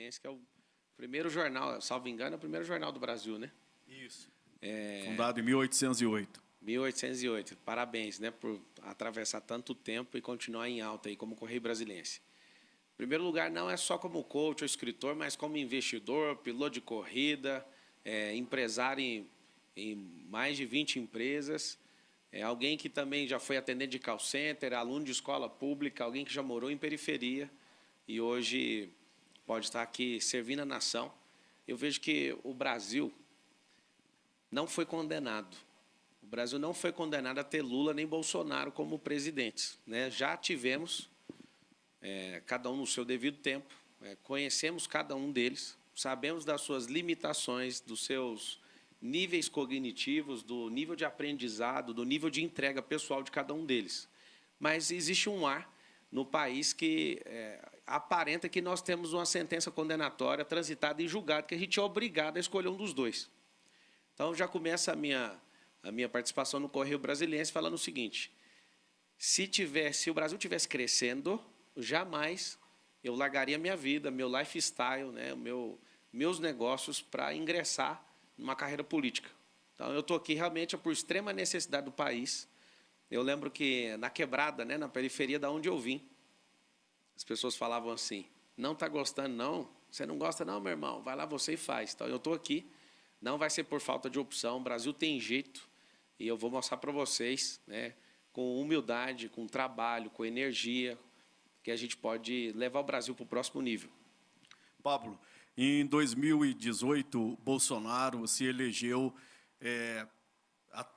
Brasiliense, que é o primeiro jornal, salvo engano, é o primeiro jornal do Brasil, né? Isso. Fundado em 1808. 1808. Parabéns, né, por atravessar tanto tempo e continuar em alta aí como Correio Brasiliense. Em primeiro lugar, não é só como coach ou escritor, mas como investidor, piloto de corrida, empresário em mais de 20 empresas, alguém que também já foi atendente de call center, aluno de escola pública, alguém que já morou em periferia e hoje pode estar aqui servindo a nação. Eu vejo que o Brasil não foi condenado. O Brasil não foi condenado a ter Lula nem Bolsonaro como presidentes, né? Já tivemos, cada um no seu devido tempo, conhecemos cada um deles, sabemos das suas limitações, dos seus níveis cognitivos, do nível de aprendizado, do nível de entrega pessoal de cada um deles. Mas existe um ar no país que aparenta que nós temos uma sentença condenatória transitada e julgada, que a gente é obrigado a escolher um dos dois. Então, já começa a minha participação no Correio Brasiliense falando o seguinte: se o Brasil estivesse crescendo, jamais eu largaria minha vida, meu lifestyle, né, meus negócios para ingressar numa carreira política. Então, eu estou aqui realmente por extrema necessidade do país. Eu lembro que na quebrada, né, na periferia da onde eu vim, as pessoas falavam assim: não está gostando, não? Você não gosta, não, meu irmão? Vai lá você e faz. Então, eu estou aqui. Não vai ser por falta de opção. O Brasil tem jeito. E eu vou mostrar para vocês, né, com humildade, com trabalho, com energia, que a gente pode levar o Brasil para o próximo nível. Pablo, em 2018, Bolsonaro se elegeu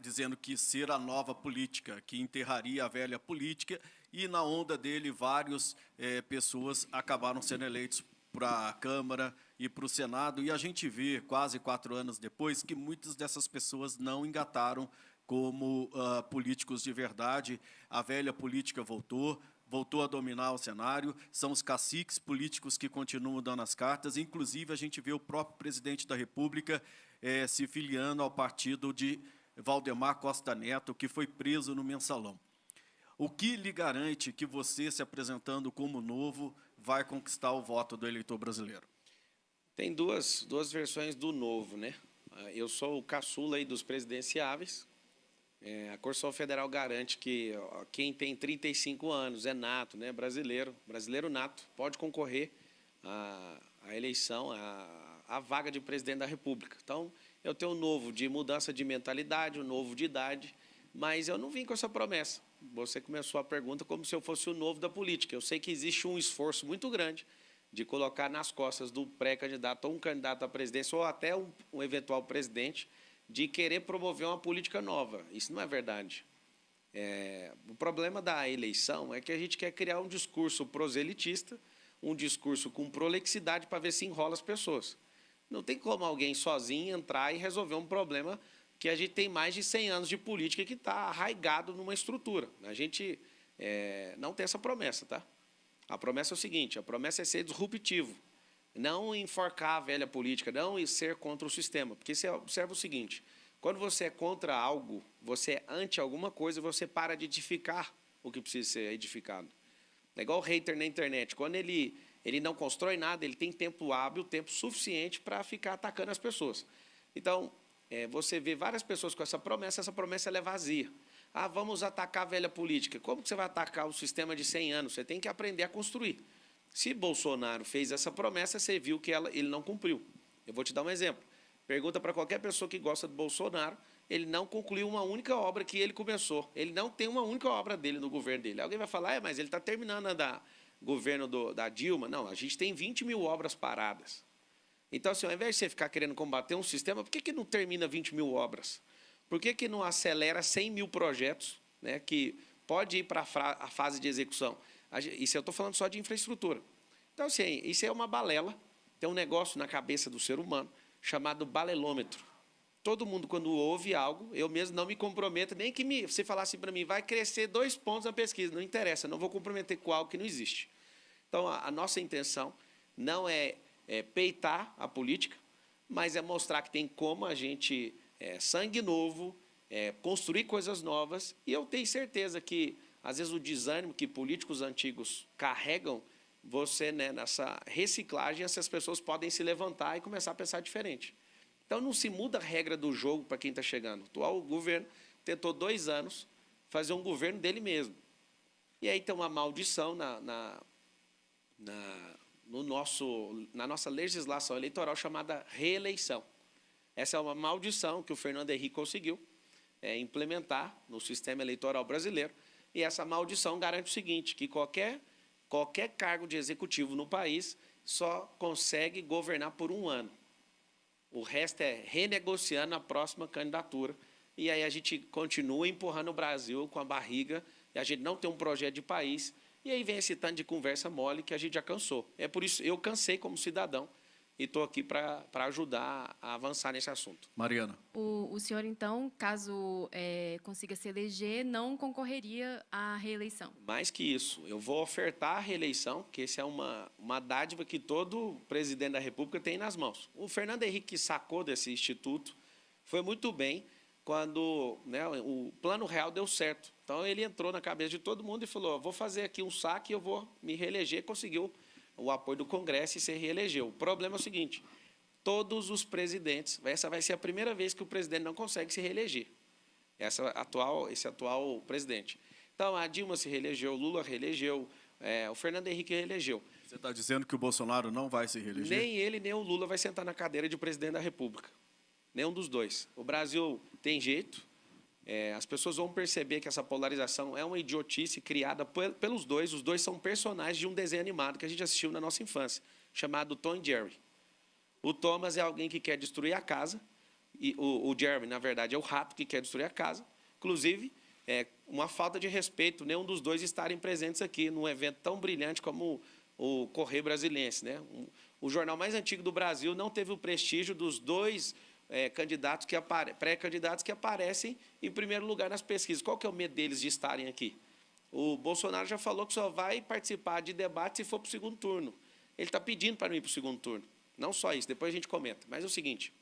dizendo que ser a nova política, que enterraria a velha política, e na onda dele várias pessoas acabaram sendo eleitos para a Câmara e para o Senado, e a gente vê, quase 4 anos depois, que muitas dessas pessoas não engataram como políticos de verdade. A velha política voltou a dominar o cenário, são os caciques políticos que continuam dando as cartas, inclusive a gente vê o próprio presidente da República se filiando ao partido de Valdemar Costa Neto, que foi preso no Mensalão. O que lhe garante que você, se apresentando como novo, vai conquistar o voto do eleitor brasileiro? Tem duas versões do novo, né? Eu sou o caçula aí dos presidenciáveis. A Constituição Federal garante que quem tem 35 anos é nato, né, brasileiro nato, pode concorrer à eleição, à vaga de presidente da República. Então, eu tenho um novo de mudança de mentalidade, um novo de idade, mas eu não vim com essa promessa. Você começou a pergunta como se eu fosse o novo da política. Eu sei que existe um esforço muito grande de colocar nas costas do pré-candidato ou um candidato à presidência ou até um eventual presidente de querer promover uma política nova. Isso não é verdade. O problema da eleição é que a gente quer criar um discurso proselitista, um discurso com prolixidade para ver se enrola as pessoas. Não tem como alguém sozinho entrar e resolver um problema que a gente tem mais de 100 anos de política que está arraigado numa estrutura. A gente não tem essa promessa, tá? A promessa é o seguinte: a promessa é ser disruptivo, não enforcar a velha política, não ser contra o sistema. Porque você observa o seguinte: quando você é contra algo, você é anti alguma coisa, você para de edificar o que precisa ser edificado. É igual o hater na internet. Quando ele não constrói nada, ele tem tempo hábil, tempo suficiente para ficar atacando as pessoas. Então, você vê várias pessoas com essa promessa ela é vazia. Ah, vamos atacar a velha política. Como que você vai atacar o sistema de 100 anos? Você tem que aprender a construir. Se Bolsonaro fez essa promessa, você viu que ele não cumpriu. Eu vou te dar um exemplo. Pergunta para qualquer pessoa que gosta do Bolsonaro, ele não concluiu uma única obra que ele começou. Ele não tem uma única obra dele no governo dele. Alguém vai falar, mas ele está terminando a governo da Dilma. Não, a gente tem 20 mil obras paradas. Então, assim, ao invés de você ficar querendo combater um sistema, por que não termina 20 mil obras? Por que não acelera 100 mil projetos, né, que pode ir para a fase de execução? Isso eu estou falando só de infraestrutura. Então, assim, isso é uma balela. Tem um negócio na cabeça do ser humano chamado balelômetro. Todo mundo, quando ouve algo, eu mesmo não me comprometo, nem que você falasse para mim, vai crescer 2 pontos na pesquisa. Não interessa, não vou comprometer com algo que não existe. Então, a nossa intenção não é peitar a política, mas é mostrar que tem como a gente, sangue novo, construir coisas novas. E eu tenho certeza que, às vezes, o desânimo que políticos antigos carregam você, né, nessa reciclagem, essas pessoas podem se levantar e começar a pensar diferente. Então, não se muda a regra do jogo para quem está chegando. O atual governo tentou 2 anos fazer um governo dele mesmo. E aí tem uma maldição na nossa legislação eleitoral chamada reeleição. Essa é uma maldição que o Fernando Henrique conseguiu implementar no sistema eleitoral brasileiro. E essa maldição garante o seguinte, que qualquer cargo de executivo no país só consegue governar por 1 ano. O resto é renegociando a próxima candidatura. E aí a gente continua empurrando o Brasil com a barriga, e a gente não tem um projeto de país. E aí vem esse tanto de conversa mole que a gente já cansou. É por isso eu cansei como cidadão e estou aqui para ajudar a avançar nesse assunto. Mariana. O senhor, então, caso consiga se eleger, não concorreria à reeleição? Mais que isso, eu vou ofertar a reeleição, que essa é uma dádiva que todo presidente da República tem nas mãos. O Fernando Henrique sacou desse instituto, foi muito bem quando, né, o Plano Real deu certo. Então, ele entrou na cabeça de todo mundo e falou, vou fazer aqui um saque e eu vou me reeleger, conseguiu o apoio do Congresso e se reelegeu. O problema é o seguinte, todos os presidentes, essa vai ser a primeira vez que o presidente não consegue se reeleger, esse atual presidente. Então, a Dilma se reelegeu, o Lula reelegeu, o Fernando Henrique reelegeu. Você está dizendo que o Bolsonaro não vai se reeleger? Nem ele, nem o Lula vai sentar na cadeira de presidente da República. Nenhum dos dois. O Brasil tem jeito, as pessoas vão perceber que essa polarização é uma idiotice criada pelos dois. Os dois são personagens de um desenho animado que a gente assistiu na nossa infância, chamado Tom e Jerry. O Thomas é alguém que quer destruir a casa, e o Jerry, na verdade, é o rato que quer destruir a casa. Inclusive, é uma falta de respeito nenhum dos dois estarem presentes aqui num evento tão brilhante como o Correio Brasiliense, né? O jornal mais antigo do Brasil não teve o prestígio dos dois pré-candidatos que aparecem em primeiro lugar nas pesquisas. Qual que é o medo deles de estarem aqui? O Bolsonaro já falou que só vai participar de debate se for para o segundo turno. Ele está pedindo para não ir para o segundo turno. Não só isso, depois a gente comenta. Mas é o seguinte,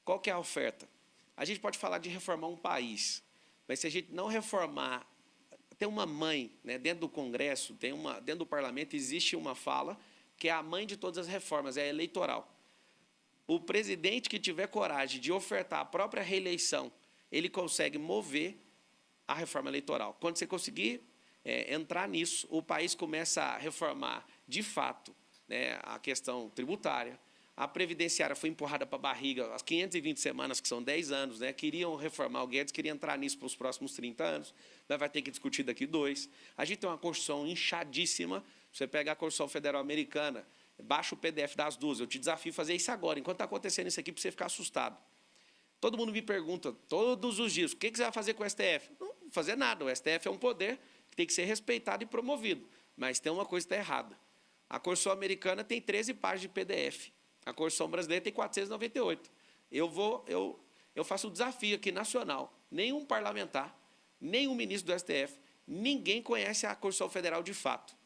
qual que é a oferta? A gente pode falar de reformar um país, mas se a gente não reformar, tem uma mãe, né, dentro do Congresso, dentro do Parlamento, existe uma fala que é a mãe de todas as reformas, é a eleitoral. O presidente que tiver coragem de ofertar a própria reeleição, ele consegue mover a reforma eleitoral. Quando você conseguir entrar nisso, o país começa a reformar, de fato, né, a questão tributária. A previdenciária foi empurrada para a barriga, as 520 semanas, que são 10 anos, né, queriam reformar, o Guedes queria entrar nisso para os próximos 30 anos, mas vai ter que discutir daqui 2. A gente tem uma Constituição inchadíssima, você pega a Constituição Federal Americana, baixa o PDF das duas, eu te desafio a fazer isso agora, enquanto está acontecendo isso aqui, para você ficar assustado. Todo mundo me pergunta, todos os dias, o que você vai fazer com o STF? Não vou fazer nada, o STF é um poder que tem que ser respeitado e promovido, mas tem uma coisa que está errada. A Constituição Americana tem 13 páginas de PDF, a Constituição Brasileira tem 498. Eu faço o desafio aqui nacional, nenhum parlamentar, nenhum ministro do STF, ninguém conhece a Constituição Federal de fato.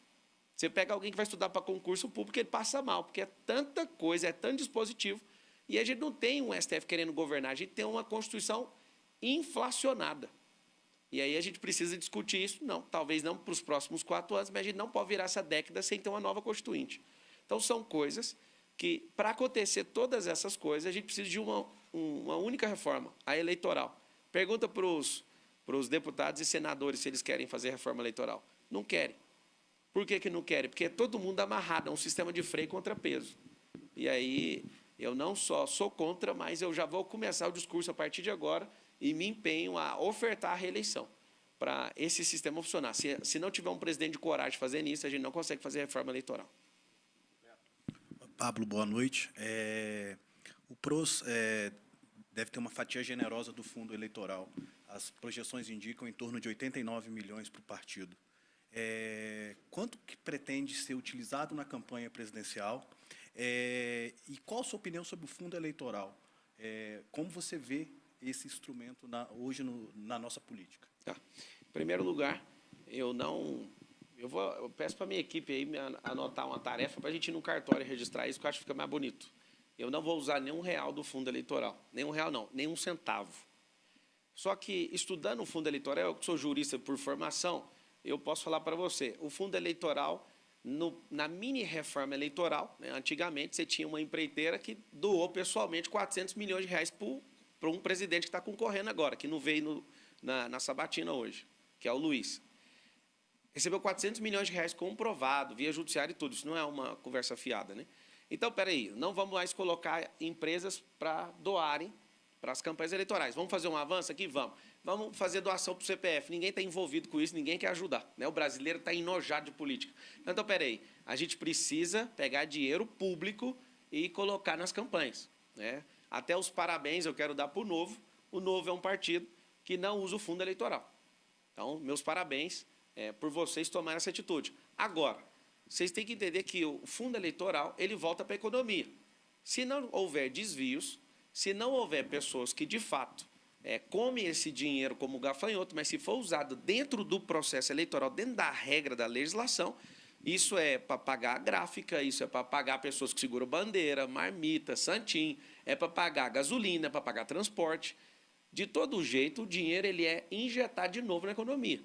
Você pega alguém que vai estudar para concurso público, ele passa mal, porque é tanta coisa, é tanto dispositivo, e a gente não tem um STF querendo governar, a gente tem uma Constituição inflacionada. E aí a gente precisa discutir isso, não, talvez não para os próximos 4 anos, mas a gente não pode virar essa década sem ter uma nova Constituinte. Então, são coisas que, para acontecer todas essas coisas, a gente precisa de uma única reforma, a eleitoral. Pergunta para os deputados e senadores se eles querem fazer reforma eleitoral. Não querem. Por que não querem? Porque é todo mundo amarrado, é um sistema de freio contra peso. E aí, eu não só sou contra, mas eu já vou começar o discurso a partir de agora e me empenho a ofertar a reeleição para esse sistema funcionar. Se não tiver um presidente de coragem de fazer isso, a gente não consegue fazer reforma eleitoral. Pablo, boa noite. O PROS deve ter uma fatia generosa do fundo eleitoral. As projeções indicam em torno de 89 milhões para o partido. Quanto que pretende ser utilizado na campanha presidencial? E qual a sua opinião sobre o fundo eleitoral? Como você vê esse instrumento hoje na nossa política? Tá. Em primeiro lugar, eu peço para a minha equipe aí anotar uma tarefa para a gente ir no cartório e registrar isso, que eu acho que fica mais bonito. Eu não vou usar nenhum real do fundo eleitoral. Nenhum real não, nenhum centavo. Só que, estudando o fundo eleitoral, eu que sou jurista por formação, eu posso falar para você, o fundo eleitoral Na mini-reforma eleitoral, né, antigamente, você tinha uma empreiteira que doou pessoalmente 400 milhões de reais para um presidente que está concorrendo agora, que não veio na sabatina hoje, que é o Luiz. Recebeu 400 milhões de reais comprovado, via judiciário e tudo. Isso não é uma conversa fiada, né? Então, peraí, não vamos mais colocar empresas para doarem para as campanhas eleitorais. Vamos fazer um avanço aqui? Vamos. Vamos fazer doação para o CPF. Ninguém está envolvido com isso, ninguém quer ajudar, né? O brasileiro está enojado de política. Então, peraí, a gente precisa pegar dinheiro público e colocar nas campanhas, né? Até os parabéns eu quero dar para o Novo. O Novo é um partido que não usa o fundo eleitoral. Então, meus parabéns por vocês tomarem essa atitude. Agora, vocês têm que entender que o fundo eleitoral ele volta para a economia. Se não houver desvios, se não houver pessoas que, de fato, comem esse dinheiro como gafanhoto, mas se for usado dentro do processo eleitoral, dentro da regra da legislação, isso é para pagar a gráfica, isso é para pagar pessoas que seguram bandeira, marmita, santinho, é para pagar gasolina, é para pagar transporte. De todo jeito, o dinheiro ele é injetado de novo na economia.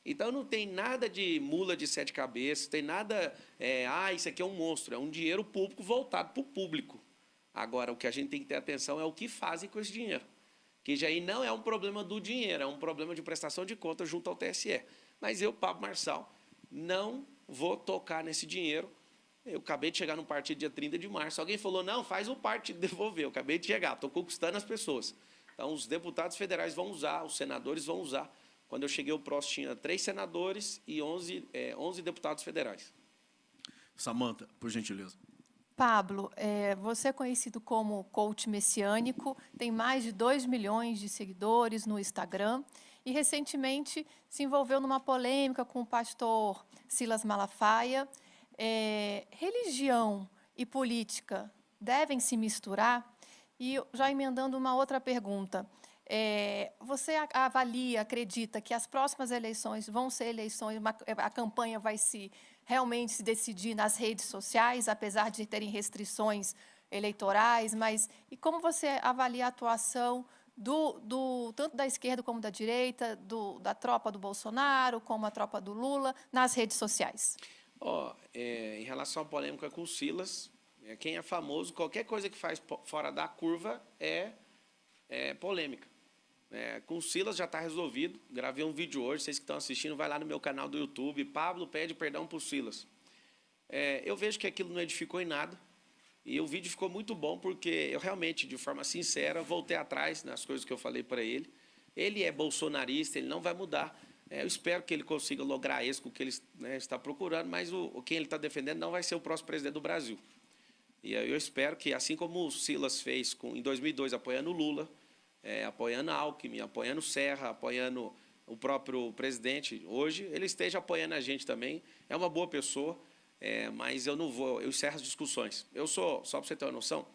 Então, não tem nada de mula de 7 cabeças, tem nada, isso aqui é um monstro, é um dinheiro público voltado para o público. Agora, o que a gente tem que ter atenção é o que fazem com esse dinheiro, que já aí não é um problema do dinheiro, é um problema de prestação de contas junto ao TSE. Mas eu, Pablo Marçal, não vou tocar nesse dinheiro. Eu acabei de chegar no partido dia 30 de março. Alguém falou, não, faz o partido devolver. Eu acabei de chegar, estou conquistando as pessoas. Então, os deputados federais vão usar, os senadores vão usar. Quando eu cheguei, o PROS tinha 3 senadores e 11 deputados federais. Samanta, por gentileza. Pablo, você é conhecido como coach messiânico, tem mais de 2 milhões de seguidores no Instagram e, recentemente, se envolveu numa polêmica com o pastor Silas Malafaia. Religião e política devem se misturar? E, já emendando uma outra pergunta, você avalia, acredita que as próximas eleições vão ser eleições, a campanha vai realmente se decidir nas redes sociais, apesar de terem restrições eleitorais, e como você avalia a atuação tanto da esquerda como da direita, da tropa do Bolsonaro, como a tropa do Lula, nas redes sociais? Em relação à polêmica com o Silas, quem é famoso, qualquer coisa que faz fora da curva é polêmica. Com o Silas já está resolvido. Gravei um vídeo hoje, vocês que estão assistindo, vai lá no meu canal do YouTube. Pablo pede perdão para o Silas. Eu vejo que aquilo não edificou em nada. E o vídeo ficou muito bom porque eu realmente, de forma sincera, voltei atrás nas coisas que eu falei para ele. Ele é bolsonarista, ele não vai mudar. Eu espero que ele consiga lograr isso com o que ele está procurando, mas quem ele está defendendo não vai ser o próximo presidente do Brasil. E eu espero que, assim como o Silas fez em 2002, apoiando o Lula, apoiando Alckmin, apoiando Serra, apoiando o próprio presidente, hoje ele esteja apoiando a gente também. É uma boa pessoa, mas eu encerro as discussões. Só para você ter uma noção,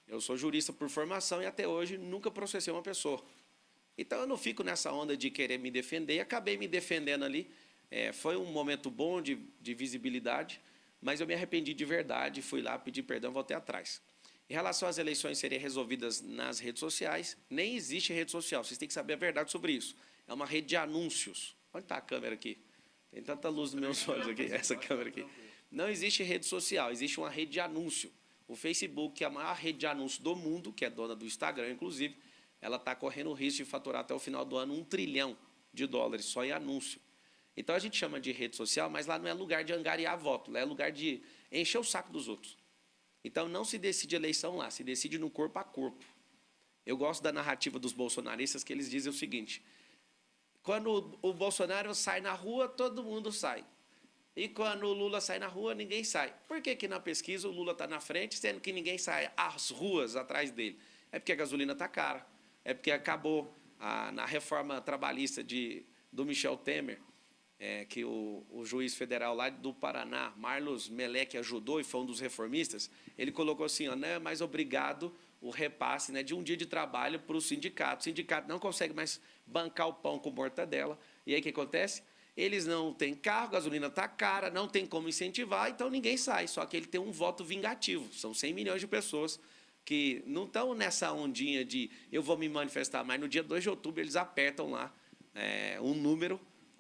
eu sou jurista por formação e até hoje nunca processei uma pessoa. Então eu não fico nessa onda de querer me defender, acabei me defendendo ali. Foi um momento bom de visibilidade, mas eu me arrependi de verdade, fui lá pedir perdão, voltei atrás. Em relação às eleições serem resolvidas nas redes sociais, nem existe rede social, vocês têm que saber a verdade sobre isso. É uma rede de anúncios. Onde está a câmera aqui? Tem tanta luz nos meus olhos aqui, essa câmera aqui. Não existe rede social, existe uma rede de anúncio. O Facebook, que é a maior rede de anúncio do mundo, que é dona do Instagram, inclusive, ela está correndo o risco de faturar até o final do ano $1 trilhão só em anúncio. Então, a gente chama de rede social, mas lá não é lugar de angariar voto, lá é lugar de encher o saco dos outros. Então, não se decide eleição lá, se decide no corpo a corpo. Eu gosto da narrativa dos bolsonaristas, que eles dizem o seguinte: quando o Bolsonaro sai na rua, todo mundo sai. E quando o Lula sai na rua, ninguém sai. Por que que na pesquisa o Lula está na frente, sendo que ninguém sai às ruas atrás dele? É porque a gasolina está cara, é porque acabou na reforma trabalhista do Michel Temer, que o juiz federal lá do Paraná, Marlos Meleque, ajudou e foi um dos reformistas. Ele colocou assim, não é mais obrigado o repasse de um dia de trabalho para o sindicato. O sindicato não consegue mais bancar o pão com mortadela. E aí o que acontece? Eles não têm carro, a gasolina está cara, não tem como incentivar, então ninguém sai. Só que ele tem um voto vingativo. São 100 milhões de pessoas que não estão nessa ondinha de eu vou me manifestar, mas no dia 2 de outubro eles apertam lá o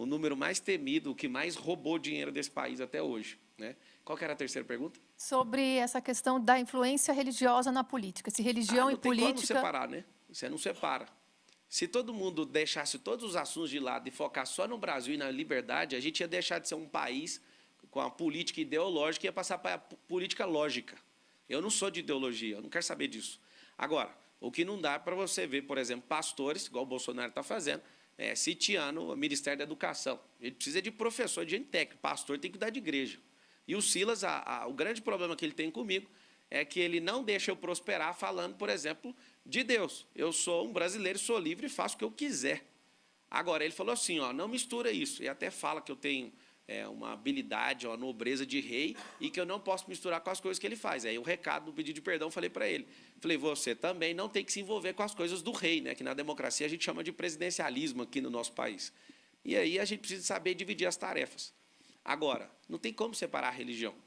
número mais temido, o que mais roubou dinheiro desse país até hoje. né? Qual que era a terceira pergunta? Sobre essa questão da influência religiosa na política. Se religião e Não tem como política... separar, né? Você não separa. Se todo mundo deixasse todos os assuntos de lado e focar só no Brasil e na liberdade, a gente ia deixar de ser um país com a política ideológica e ia passar para a política lógica. Eu não sou de ideologia, eu não quero saber disso. Agora, o que não dá para você ver, por exemplo, pastores, igual o Bolsonaro está fazendo, sitiando o Ministério da Educação. Ele precisa de professor, de gente técnica. Pastor tem que cuidar de igreja. E o Silas, o grande problema que ele tem comigo é que ele não deixa eu prosperar falando, por exemplo, de Deus. Eu sou um brasileiro, sou livre e faço o que eu quiser. Agora, ele falou assim, ó, não mistura isso. E até fala que eu tenho uma habilidade, uma nobreza de rei e que eu não posso misturar com as coisas que ele faz. Aí o recado do pedido de perdão, eu falei para ele. Falei, você também não tem que se envolver com as coisas do rei, né? Que na democracia a gente chama de presidencialismo aqui no nosso país. E aí a gente precisa saber dividir as tarefas. Agora, não tem como separar a religião. Pra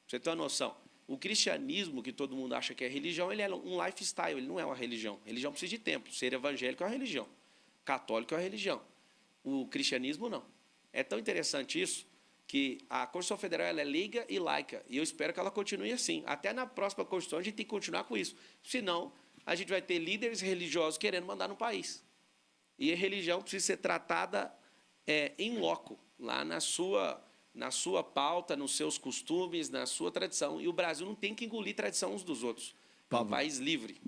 você ter uma noção. O cristianismo, que todo mundo acha que é religião, ele é um lifestyle, ele não é uma religião. Religião precisa de templo. Ser evangélico é uma religião. Católico é uma religião. O cristianismo, não. É tão interessante isso que a Constituição Federal ela é leiga e laica. E eu espero que ela continue assim. Até na próxima Constituição a gente tem que continuar com isso. Senão, a gente vai ter líderes religiosos querendo mandar no país. E a religião precisa ser tratada em loco, lá na sua pauta, nos seus costumes, na sua tradição. E o Brasil não tem que engolir tradição uns dos outros. É um país livre.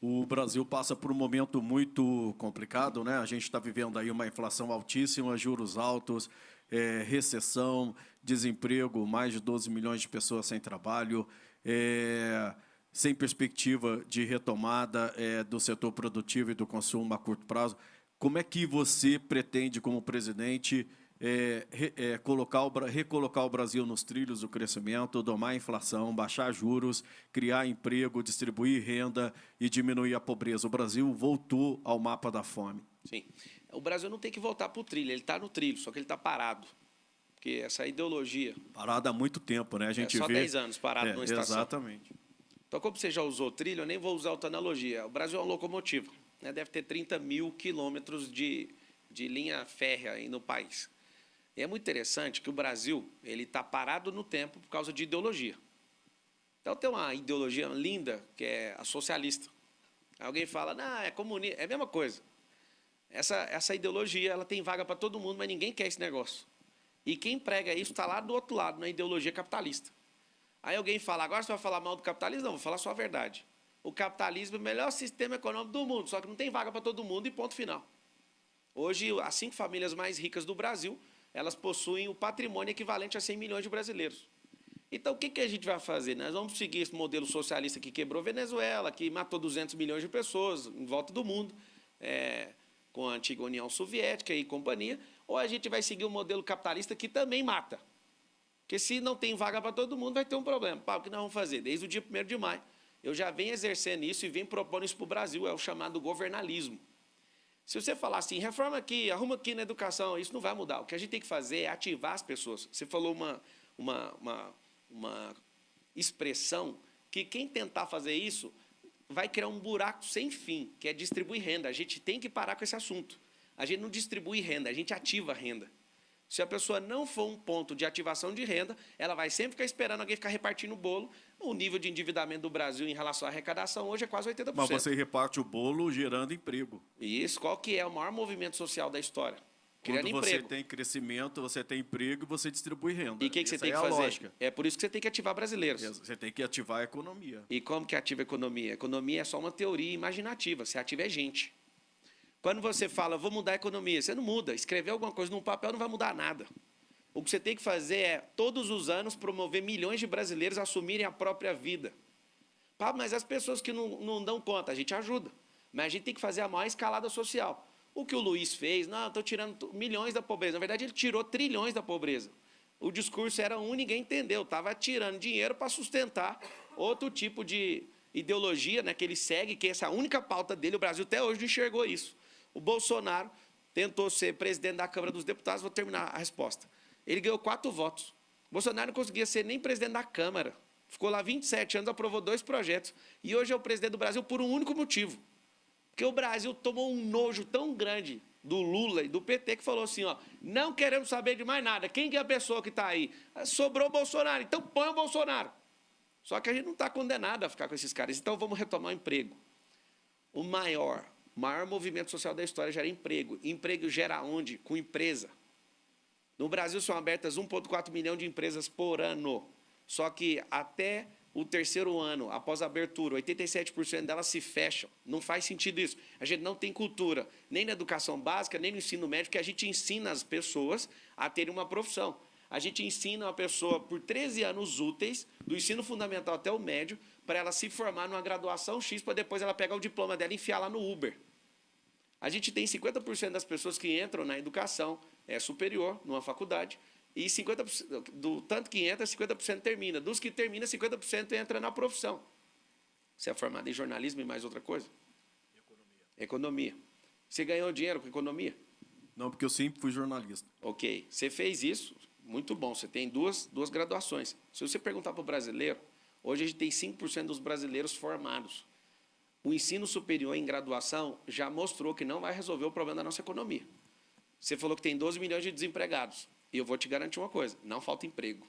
O Brasil passa por um momento muito complicado, né? A gente está vivendo aí uma inflação altíssima, juros altos, recessão, desemprego, mais de 12 milhões de pessoas sem trabalho, sem perspectiva de retomada do setor produtivo e do consumo a curto prazo. Como é que você pretende, como presidente, recolocar o Brasil nos trilhos do crescimento, domar a inflação, baixar juros, criar emprego, distribuir renda e diminuir a pobreza? O Brasil voltou ao mapa da fome. Sim. O Brasil não tem que voltar para o trilho, ele está no trilho, só que ele está parado. Porque essa ideologia... Parado há muito tempo, né? A gente só vê... 10 anos parado numa estação. Exatamente. Então, como você já usou trilho, eu nem vou usar outra analogia. O Brasil é uma locomotiva, né? Deve ter 30 mil quilômetros de linha férrea aí no país. E é muito interessante que o Brasil está parado no tempo por causa de ideologia. Então, tem uma ideologia linda, que é a socialista. Alguém fala, não, é comunista, é a mesma coisa. Essa ideologia ela tem vaga para todo mundo, mas ninguém quer esse negócio. E quem prega isso está lá do outro lado, na ideologia capitalista. Aí alguém fala, agora você vai falar mal do capitalismo? Não, vou falar só a verdade. O capitalismo é o melhor sistema econômico do mundo, só que não tem vaga para todo mundo e ponto final. Hoje, as 5 famílias mais ricas do Brasil, elas possuem o patrimônio equivalente a 100 milhões de brasileiros. Então, o que a gente vai fazer? Nós vamos seguir esse modelo socialista que quebrou Venezuela, que matou 200 milhões de pessoas em volta do mundo, com a antiga União Soviética e companhia, ou a gente vai seguir o modelo capitalista que também mata. Porque se não tem vaga para todo mundo, vai ter um problema. O que nós vamos fazer? Desde o dia 1º de maio, eu já venho exercendo isso e venho propondo isso para o Brasil, é o chamado governalismo. Se você falar assim, reforma aqui, arruma aqui na educação, isso não vai mudar. O que a gente tem que fazer é ativar as pessoas. Você falou uma expressão que quem tentar fazer isso vai criar um buraco sem fim, que é distribuir renda. A gente tem que parar com esse assunto. A gente não distribui renda, a gente ativa a renda. Se a pessoa não for um ponto de ativação de renda, ela vai sempre ficar esperando alguém ficar repartindo o bolo. O nível de endividamento do Brasil em relação à arrecadação hoje é quase 80%. Mas você reparte o bolo gerando emprego. E isso, qual que é o maior movimento social da história? Criando Quando você emprego. tem crescimento, você tem emprego e você distribui renda. E o que você tem que fazer? Lógica. É por isso que você tem que ativar brasileiros. Você tem que ativar a economia. E como que ativa a economia? A economia é só uma teoria imaginativa, você ativa é gente. Quando você fala, vou mudar a economia, você não muda. Escrever alguma coisa num papel não vai mudar nada. O que você tem que fazer é, todos os anos, promover milhões de brasileiros a assumirem a própria vida. Mas as pessoas que não dão conta, a gente ajuda. Mas a gente tem que fazer a maior escalada social. O que o Luiz fez, não, estou tirando milhões da pobreza. Na verdade, ele tirou trilhões da pobreza. O discurso era um, ninguém entendeu. Estava tirando dinheiro para sustentar outro tipo de ideologia, né, que ele segue, que essa é a única pauta dele. O Brasil até hoje não enxergou isso. O Bolsonaro tentou ser presidente da Câmara dos Deputados, vou terminar a resposta. Ele ganhou 4 votos. O Bolsonaro não conseguia ser nem presidente da Câmara. Ficou lá 27 anos, aprovou 2 projetos. E hoje é o presidente do Brasil por um único motivo. Porque o Brasil tomou um nojo tão grande do Lula e do PT que falou assim, ó, não queremos saber de mais nada. Quem que é a pessoa que está aí? Sobrou o Bolsonaro, então põe o Bolsonaro. Só que a gente não está condenado a ficar com esses caras. Então vamos retomar o emprego. O maior movimento social da história gera emprego. Emprego gera onde? Com empresa. No Brasil são abertas 1,4 milhão de empresas por ano. Só que até o terceiro ano, após a abertura, 87% delas se fecham. Não faz sentido isso. A gente não tem cultura, nem na educação básica, nem no ensino médio, que a gente ensina as pessoas a terem uma profissão. A gente ensina uma pessoa por 13 anos úteis, do ensino fundamental até o médio, para ela se formar numa graduação X, para depois ela pegar o diploma dela e enfiar lá no Uber. A gente tem 50% das pessoas que entram na educação superior, numa faculdade, e 50%, do tanto que entra, 50% termina. Dos que termina, 50% entra na profissão. Você é formado em jornalismo e mais outra coisa? Economia. Você ganhou dinheiro com economia? Não, porque eu sempre fui jornalista. Ok. Você fez isso, muito bom. Você tem duas graduações. Se você perguntar para o brasileiro, hoje a gente tem 5% dos brasileiros formados. O ensino superior em graduação já mostrou que não vai resolver o problema da nossa economia. Você falou que tem 12 milhões de desempregados. E eu vou te garantir uma coisa, não falta emprego.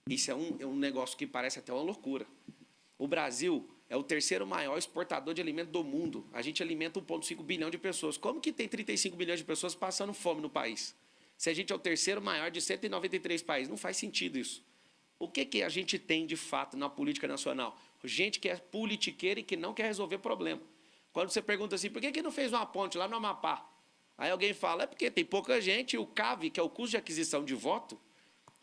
Isso é um negócio que parece até uma loucura. O Brasil é o terceiro maior exportador de alimento do mundo. A gente alimenta 1,5 bilhão de pessoas. Como que tem 35 milhões de pessoas passando fome no país? Se a gente é o terceiro maior de 193 países, não faz sentido isso. O que a gente tem, de fato, na política nacional? Gente que é politiqueira e que não quer resolver problema. Quando você pergunta assim, por que não fez uma ponte lá no Amapá? Aí alguém fala, é porque tem pouca gente, e o CAV, que é o custo de aquisição de voto,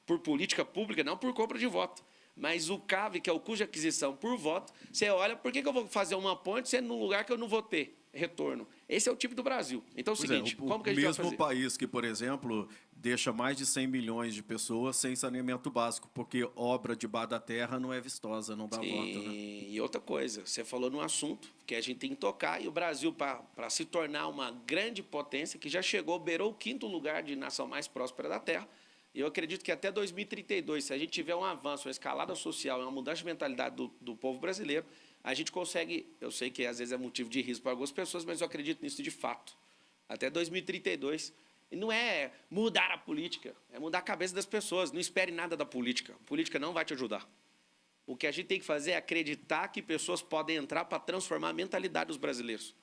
por política pública, não por compra de voto, mas o CAV, que é o custo de aquisição por voto, você olha, por que eu vou fazer uma ponte sendo num lugar que eu não vou ter retorno? Esse é o tipo do Brasil. Então é o seguinte, como que a gente vai fazer? O mesmo país que, por exemplo, deixa mais de 100 milhões de pessoas sem saneamento básico, porque obra debaixo da terra não é vistosa, não dá volta. Né? E outra coisa, você falou num assunto que a gente tem que tocar, e o Brasil, para se tornar uma grande potência, que já chegou, beirou o 5º lugar de nação mais próspera da Terra, e eu acredito que até 2032, se a gente tiver um avanço, uma escalada social, uma mudança de mentalidade do povo brasileiro, a gente consegue, eu sei que às vezes é motivo de risco para algumas pessoas, mas eu acredito nisso de fato. Até 2032, e não é mudar a política, é mudar a cabeça das pessoas. Não espere nada da política. A política não vai te ajudar. O que a gente tem que fazer é acreditar que pessoas podem entrar para transformar a mentalidade dos brasileiros.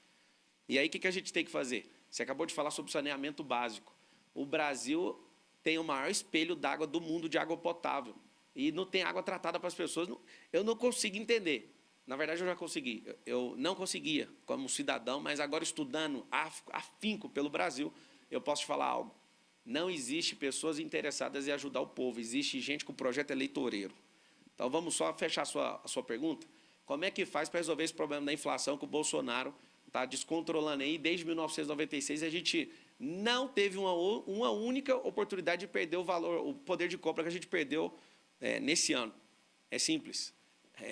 E aí o que a gente tem que fazer? Você acabou de falar sobre saneamento básico. O Brasil tem o maior espelho d'água do mundo de água potável. E não tem água tratada para as pessoas. Eu não consigo entender. Na verdade, eu já consegui. Eu não conseguia como cidadão, mas agora estudando afinco pelo Brasil, eu posso te falar algo. Não existe pessoas interessadas em ajudar o povo. Existe gente com projeto eleitoreiro. Então, vamos só fechar a sua pergunta. Como é que faz para resolver esse problema da inflação que o Bolsonaro está descontrolando aí? Desde 1996, a gente não teve uma única oportunidade de perder o poder de compra que a gente perdeu nesse ano. É simples.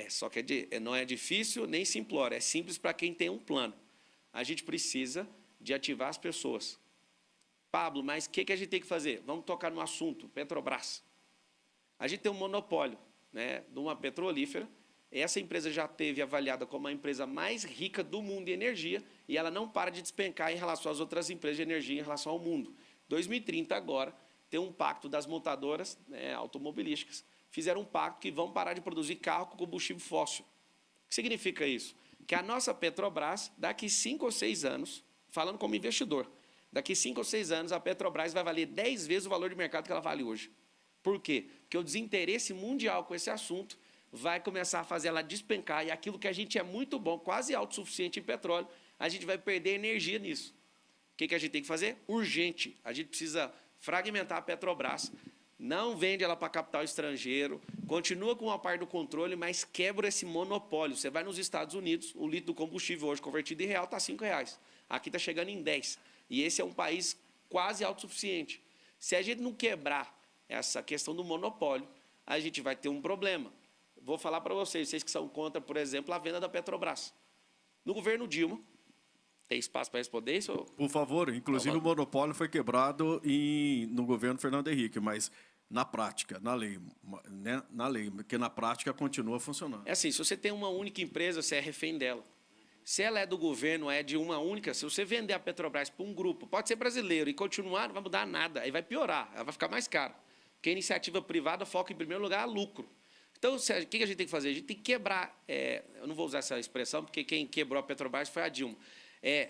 Só que não é difícil nem simplório, é simples para quem tem um plano. A gente precisa de ativar as pessoas. Pablo, mas o que a gente tem que fazer? Vamos tocar no assunto, Petrobras. A gente tem um monopólio, né, de uma petrolífera. Essa empresa já teve avaliada como a empresa mais rica do mundo em energia e ela não para de despencar em relação às outras empresas de energia em relação ao mundo. 2030 agora tem um pacto das montadoras automobilísticas. Fizeram um pacto que vão parar de produzir carro com combustível fóssil. O que significa isso? Que a nossa Petrobras, daqui 5 ou 6 anos, falando como investidor, daqui 5 ou 6 anos a Petrobras vai valer 10 vezes o valor de mercado que ela vale hoje. Por quê? Porque o desinteresse mundial com esse assunto vai começar a fazer ela despencar e aquilo que a gente é muito bom, quase autossuficiente em petróleo, a gente vai perder energia nisso. O que a gente tem que fazer? Urgente. A gente precisa fragmentar a Petrobras. Não vende ela para capital estrangeiro, continua com uma parte do controle, mas quebra esse monopólio. Você vai nos Estados Unidos, o litro do combustível hoje convertido em real está R$5. Aqui está chegando em 10. E esse é um país quase autossuficiente. Se a gente não quebrar essa questão do monopólio, a gente vai ter um problema. Vou falar para vocês que são contra, por exemplo, a venda da Petrobras. No governo Dilma, tem espaço para responder isso? Por favor, inclusive o monopólio foi quebrado no governo Fernando Henrique, mas na prática, na lei, né? Na lei, porque na prática continua funcionando. É assim, se você tem uma única empresa, você é refém dela. Se ela é do governo, é de uma única, se você vender a Petrobras para um grupo, pode ser brasileiro, e continuar, não vai mudar nada, aí vai piorar, ela vai ficar mais cara. Porque a iniciativa privada foca, em primeiro lugar, lucro. Então, o que a gente tem que fazer? A gente tem que quebrar, eu não vou usar essa expressão, porque quem quebrou a Petrobras foi a Dilma.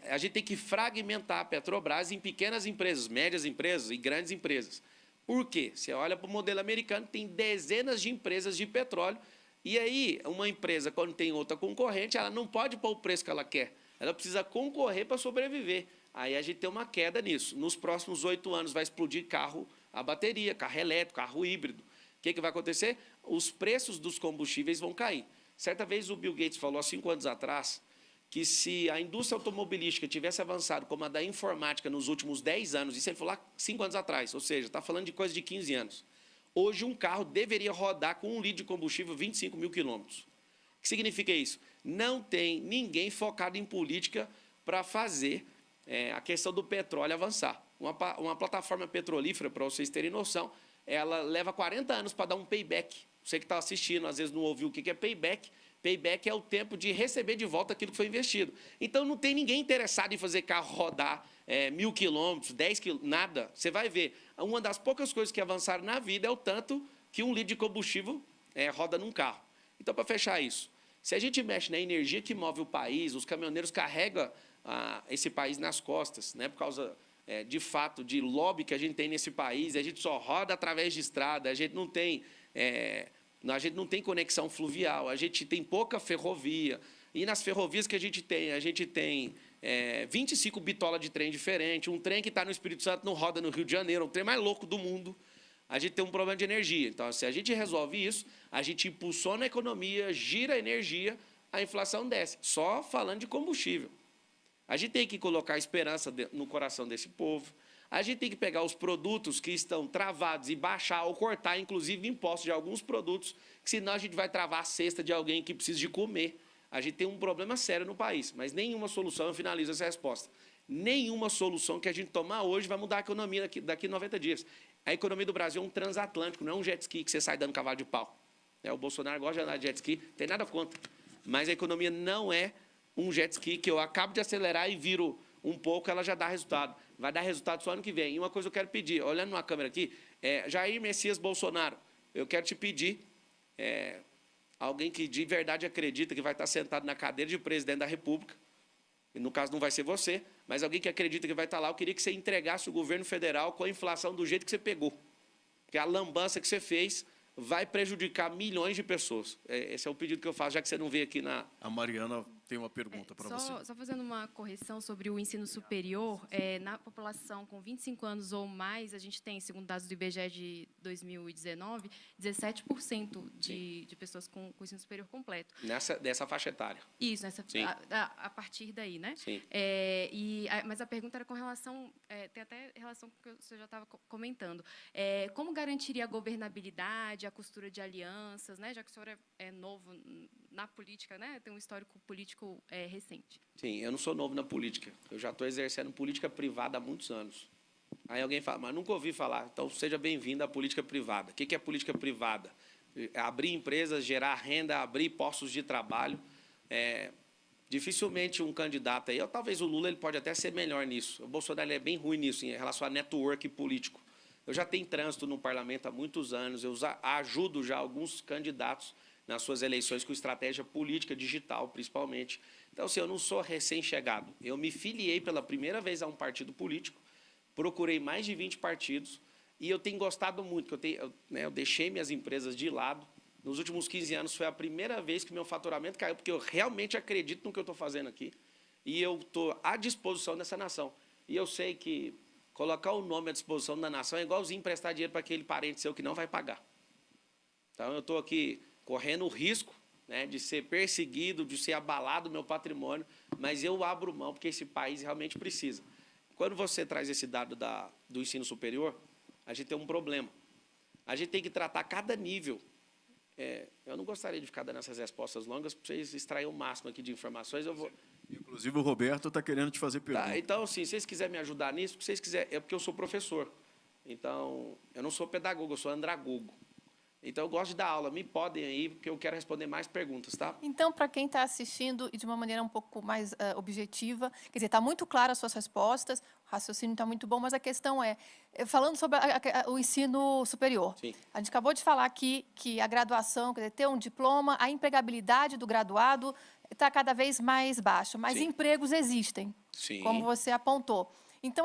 A gente tem que fragmentar a Petrobras em pequenas empresas, médias empresas e grandes empresas. Por quê? Você olha para o modelo americano, tem dezenas de empresas de petróleo, e aí uma empresa, quando tem outra concorrente, ela não pode pôr o preço que ela quer. Ela precisa concorrer para sobreviver. Aí a gente tem uma queda nisso. Nos próximos 8 anos vai explodir carro a bateria, carro elétrico, carro híbrido. O que vai acontecer? Os preços dos combustíveis vão cair. Certa vez o Bill Gates falou, há 5 anos atrás, que se a indústria automobilística tivesse avançado como a da informática nos últimos 10 anos, isso ele falou há 5 anos atrás, ou seja, está falando de coisa de 15 anos. Hoje, um carro deveria rodar com 1 litro de combustível 25 mil quilômetros. O que significa isso? Não tem ninguém focado em política para fazer a questão do petróleo avançar. Uma plataforma petrolífera, para vocês terem noção, ela leva 40 anos para dar um payback. Você que está assistindo, às vezes não ouviu o que é payback. Payback é o tempo de receber de volta aquilo que foi investido. Então, não tem ninguém interessado em fazer carro rodar 1.000 quilômetros, 10 quilômetros, nada. Você vai ver. Uma das poucas coisas que avançaram na vida é o tanto que 1 litro de combustível roda num carro. Então, para fechar isso, se a gente mexe na energia que move o país, os caminhoneiros carregam esse país nas costas, né, por causa, de fato, de lobby que a gente tem nesse país, a gente só roda através de estrada, a gente não tem conexão fluvial, a gente tem pouca ferrovia. E nas ferrovias que a gente tem 25 bitolas de trem diferentes, um trem que está no Espírito Santo não roda no Rio de Janeiro, é o trem mais louco do mundo. A gente tem um problema de energia. Então, se a gente resolve isso, a gente impulsiona a economia, gira a energia, a inflação desce. Só falando de combustível. A gente tem que colocar esperança no coração desse povo. A gente tem que pegar os produtos que estão travados e baixar ou cortar, inclusive, impostos de alguns produtos, que senão a gente vai travar a cesta de alguém que precisa de comer. A gente tem um problema sério no país, mas nenhuma solução, eu finalizo essa resposta, nenhuma solução que a gente tomar hoje vai mudar a economia daqui a 90 dias. A economia do Brasil é um transatlântico, não é um jet ski que você sai dando cavalo de pau. O Bolsonaro gosta de andar de jet ski, não tem nada contra. Mas a economia não é um jet ski que eu acabo de acelerar e viro um pouco, ela já dá resultado. Vai dar resultado só ano que vem. E uma coisa eu quero pedir, olhando na câmera aqui, Jair Messias Bolsonaro, eu quero te pedir, alguém que de verdade acredita que vai estar sentado na cadeira de presidente da República, e no caso não vai ser você, mas alguém que acredita que vai estar lá, eu queria que você entregasse o governo federal com a inflação do jeito que você pegou. Porque a lambança que você fez vai prejudicar milhões de pessoas. Esse é o pedido que eu faço, já que você não veio aqui na... A Mariana tem uma pergunta para você. Só fazendo uma correção sobre o ensino superior, na população com 25 anos ou mais, a gente tem, segundo dados do IBGE de 2019, 17% de pessoas com ensino superior completo. Dessa faixa etária. Isso, a partir daí, né? Sim. Mas a pergunta era com relação, tem até relação com o que você já estava comentando. Como garantiria a governabilidade, a costura de alianças, né? Já que o senhor é novo na política, né? Tem um histórico político recente. Sim, eu não sou novo na política. Eu já estou exercendo política privada há muitos anos. Aí alguém fala, mas nunca ouvi falar. Então, seja bem-vindo à política privada. O que é política privada? Abrir empresas, gerar renda, abrir postos de trabalho. Dificilmente um candidato aí, ou talvez o Lula, ele pode até ser melhor nisso. O Bolsonaro ele é bem ruim nisso, em relação a network político. Eu já tenho trânsito no parlamento há muitos anos, eu ajudo já alguns candidatos nas suas eleições com estratégia política digital, principalmente. Então, assim, eu não sou recém-chegado. Eu me filiei pela primeira vez a um partido político, procurei mais de 20 partidos e eu tenho gostado muito. Eu deixei minhas empresas de lado. Nos últimos 15 anos foi a primeira vez que meu faturamento caiu, porque eu realmente acredito no que eu estou fazendo aqui e eu estou à disposição dessa nação. E eu sei que colocar o nome à disposição da nação é igualzinho emprestar dinheiro para aquele parente seu que não vai pagar. Então, eu estou aqui correndo o risco, né, de ser perseguido, de ser abalado o meu patrimônio, mas eu abro mão porque esse país realmente precisa. Quando você traz esse dado do ensino superior, a gente tem um problema. A gente tem que tratar cada nível. Eu não gostaria de ficar dando essas respostas longas para vocês extraírem o máximo aqui de informações. Inclusive, o Roberto está querendo te fazer pergunta. Tá, então, assim, se vocês quiserem me ajudar nisso, porque eu sou professor. Então, eu não sou pedagogo, eu sou andragogo. Então, eu gosto de dar aula. Me podem aí, porque eu quero responder mais perguntas, tá? Então, para quem está assistindo e de uma maneira um pouco mais objetiva, quer dizer, está muito claro as suas respostas, o raciocínio está muito bom, mas a questão é, falando sobre o ensino superior, Sim. a gente acabou de falar aqui que a graduação, quer dizer, ter um diploma, a empregabilidade do graduado está cada vez mais baixa, mas Sim. empregos existem, Sim. como você apontou. Então,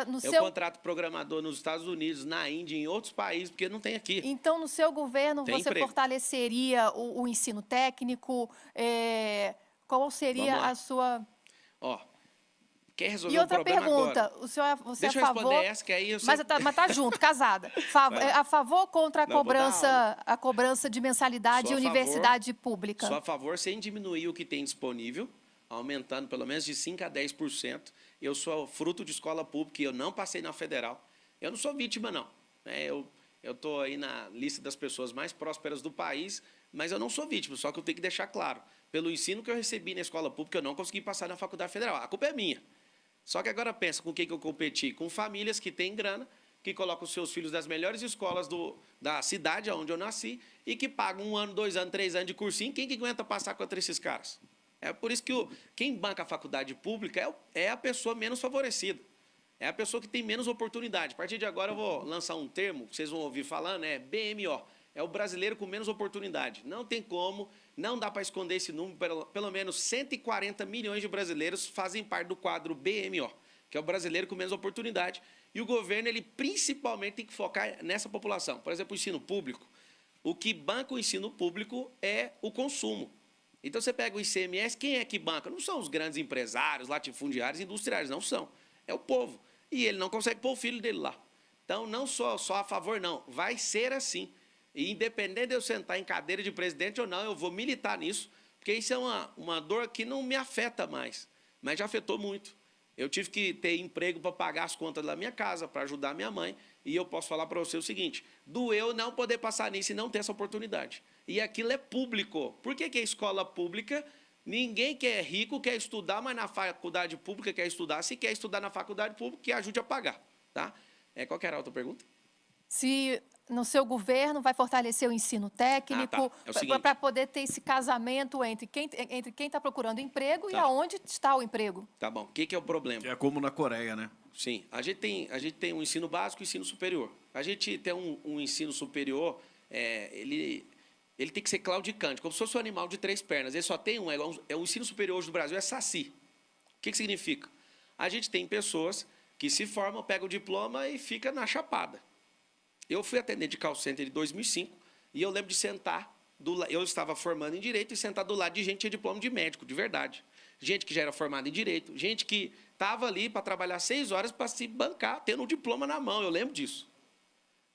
no Eu seu... contrato programador nos Estados Unidos, na Índia, em outros países, porque não tem aqui. Então, no seu governo, Tem você emprego. fortaleceria o ensino técnico? Qual seria Vamos lá. a sua... Ó, quer resolver E o outra problema pergunta, agora? você Deixa é eu a favor... responder essa, que aí eu sei... Mas tá junto, casada. Vai lá. A favor ou contra Não, vou dar a cobrança de mensalidade Sou em a favor. universidade pública? Sou a favor, sem diminuir o que tem disponível, aumentando pelo menos de 5% a 10%. Eu sou fruto de escola pública e eu não passei na federal. Eu não sou vítima, não. Eu estou aí na lista das pessoas mais prósperas do país, mas eu não sou vítima, só que eu tenho que deixar claro. Pelo ensino que eu recebi na escola pública, eu não consegui passar na faculdade federal. A culpa é minha. Só que agora pensa com quem que eu competi? Com famílias que têm grana, que colocam os seus filhos nas melhores escolas da cidade onde eu nasci e que pagam 1 ano, 2 anos, 3 anos de cursinho. Quem que aguenta passar contra esses caras? É por isso que quem banca a faculdade pública é a pessoa menos favorecida. É a pessoa que tem menos oportunidade. A partir de agora eu vou lançar um termo, que vocês vão ouvir falando, é BMO. É o brasileiro com menos oportunidade. Não tem como, não dá para esconder esse número. Pelo menos 140 milhões de brasileiros fazem parte do quadro BMO, que é o brasileiro com menos oportunidade. E o governo, ele principalmente tem que focar nessa população. Por exemplo, o ensino público. O que banca o ensino público é o consumo. Então, você pega o ICMS, quem é que banca? Não são os grandes empresários, latifundiários, industriais, não são. É o povo. E ele não consegue pôr o filho dele lá. Então, não só a favor, não. Vai ser assim. E independente de eu sentar em cadeira de presidente ou não, eu vou militar nisso, porque isso é uma dor que não me afeta mais, mas já afetou muito. Eu tive que ter emprego para pagar as contas da minha casa, para ajudar minha mãe, e eu posso falar para você o seguinte, doeu não poder passar nisso e não ter essa oportunidade. E aquilo é público. Por que é escola pública? Ninguém que é rico quer estudar, mas na faculdade pública quer estudar. Se quer estudar na faculdade pública, que ajude a pagar. Tá? Qual que era a outra pergunta? Se no seu governo vai fortalecer o ensino técnico para poder ter esse casamento entre quem está procurando emprego e aonde está o emprego. Tá bom. O que é o problema? É como na Coreia, né? Sim. A gente tem um ensino básico e um ensino superior. A gente tem um ensino superior, ele tem que ser claudicante, como se fosse um animal de 3 pernas. Ele só tem o ensino superior hoje do Brasil é SACI. O que significa? A gente tem pessoas que se formam, pegam o diploma e fica na chapada. Eu fui atendente de call center em 2005 e eu lembro de sentar, eu estava formando em Direito e sentar do lado de gente que tinha diploma de médico, de verdade. Gente que já era formada em Direito, gente que estava ali para trabalhar 6 horas para se bancar, tendo um diploma na mão, eu lembro disso.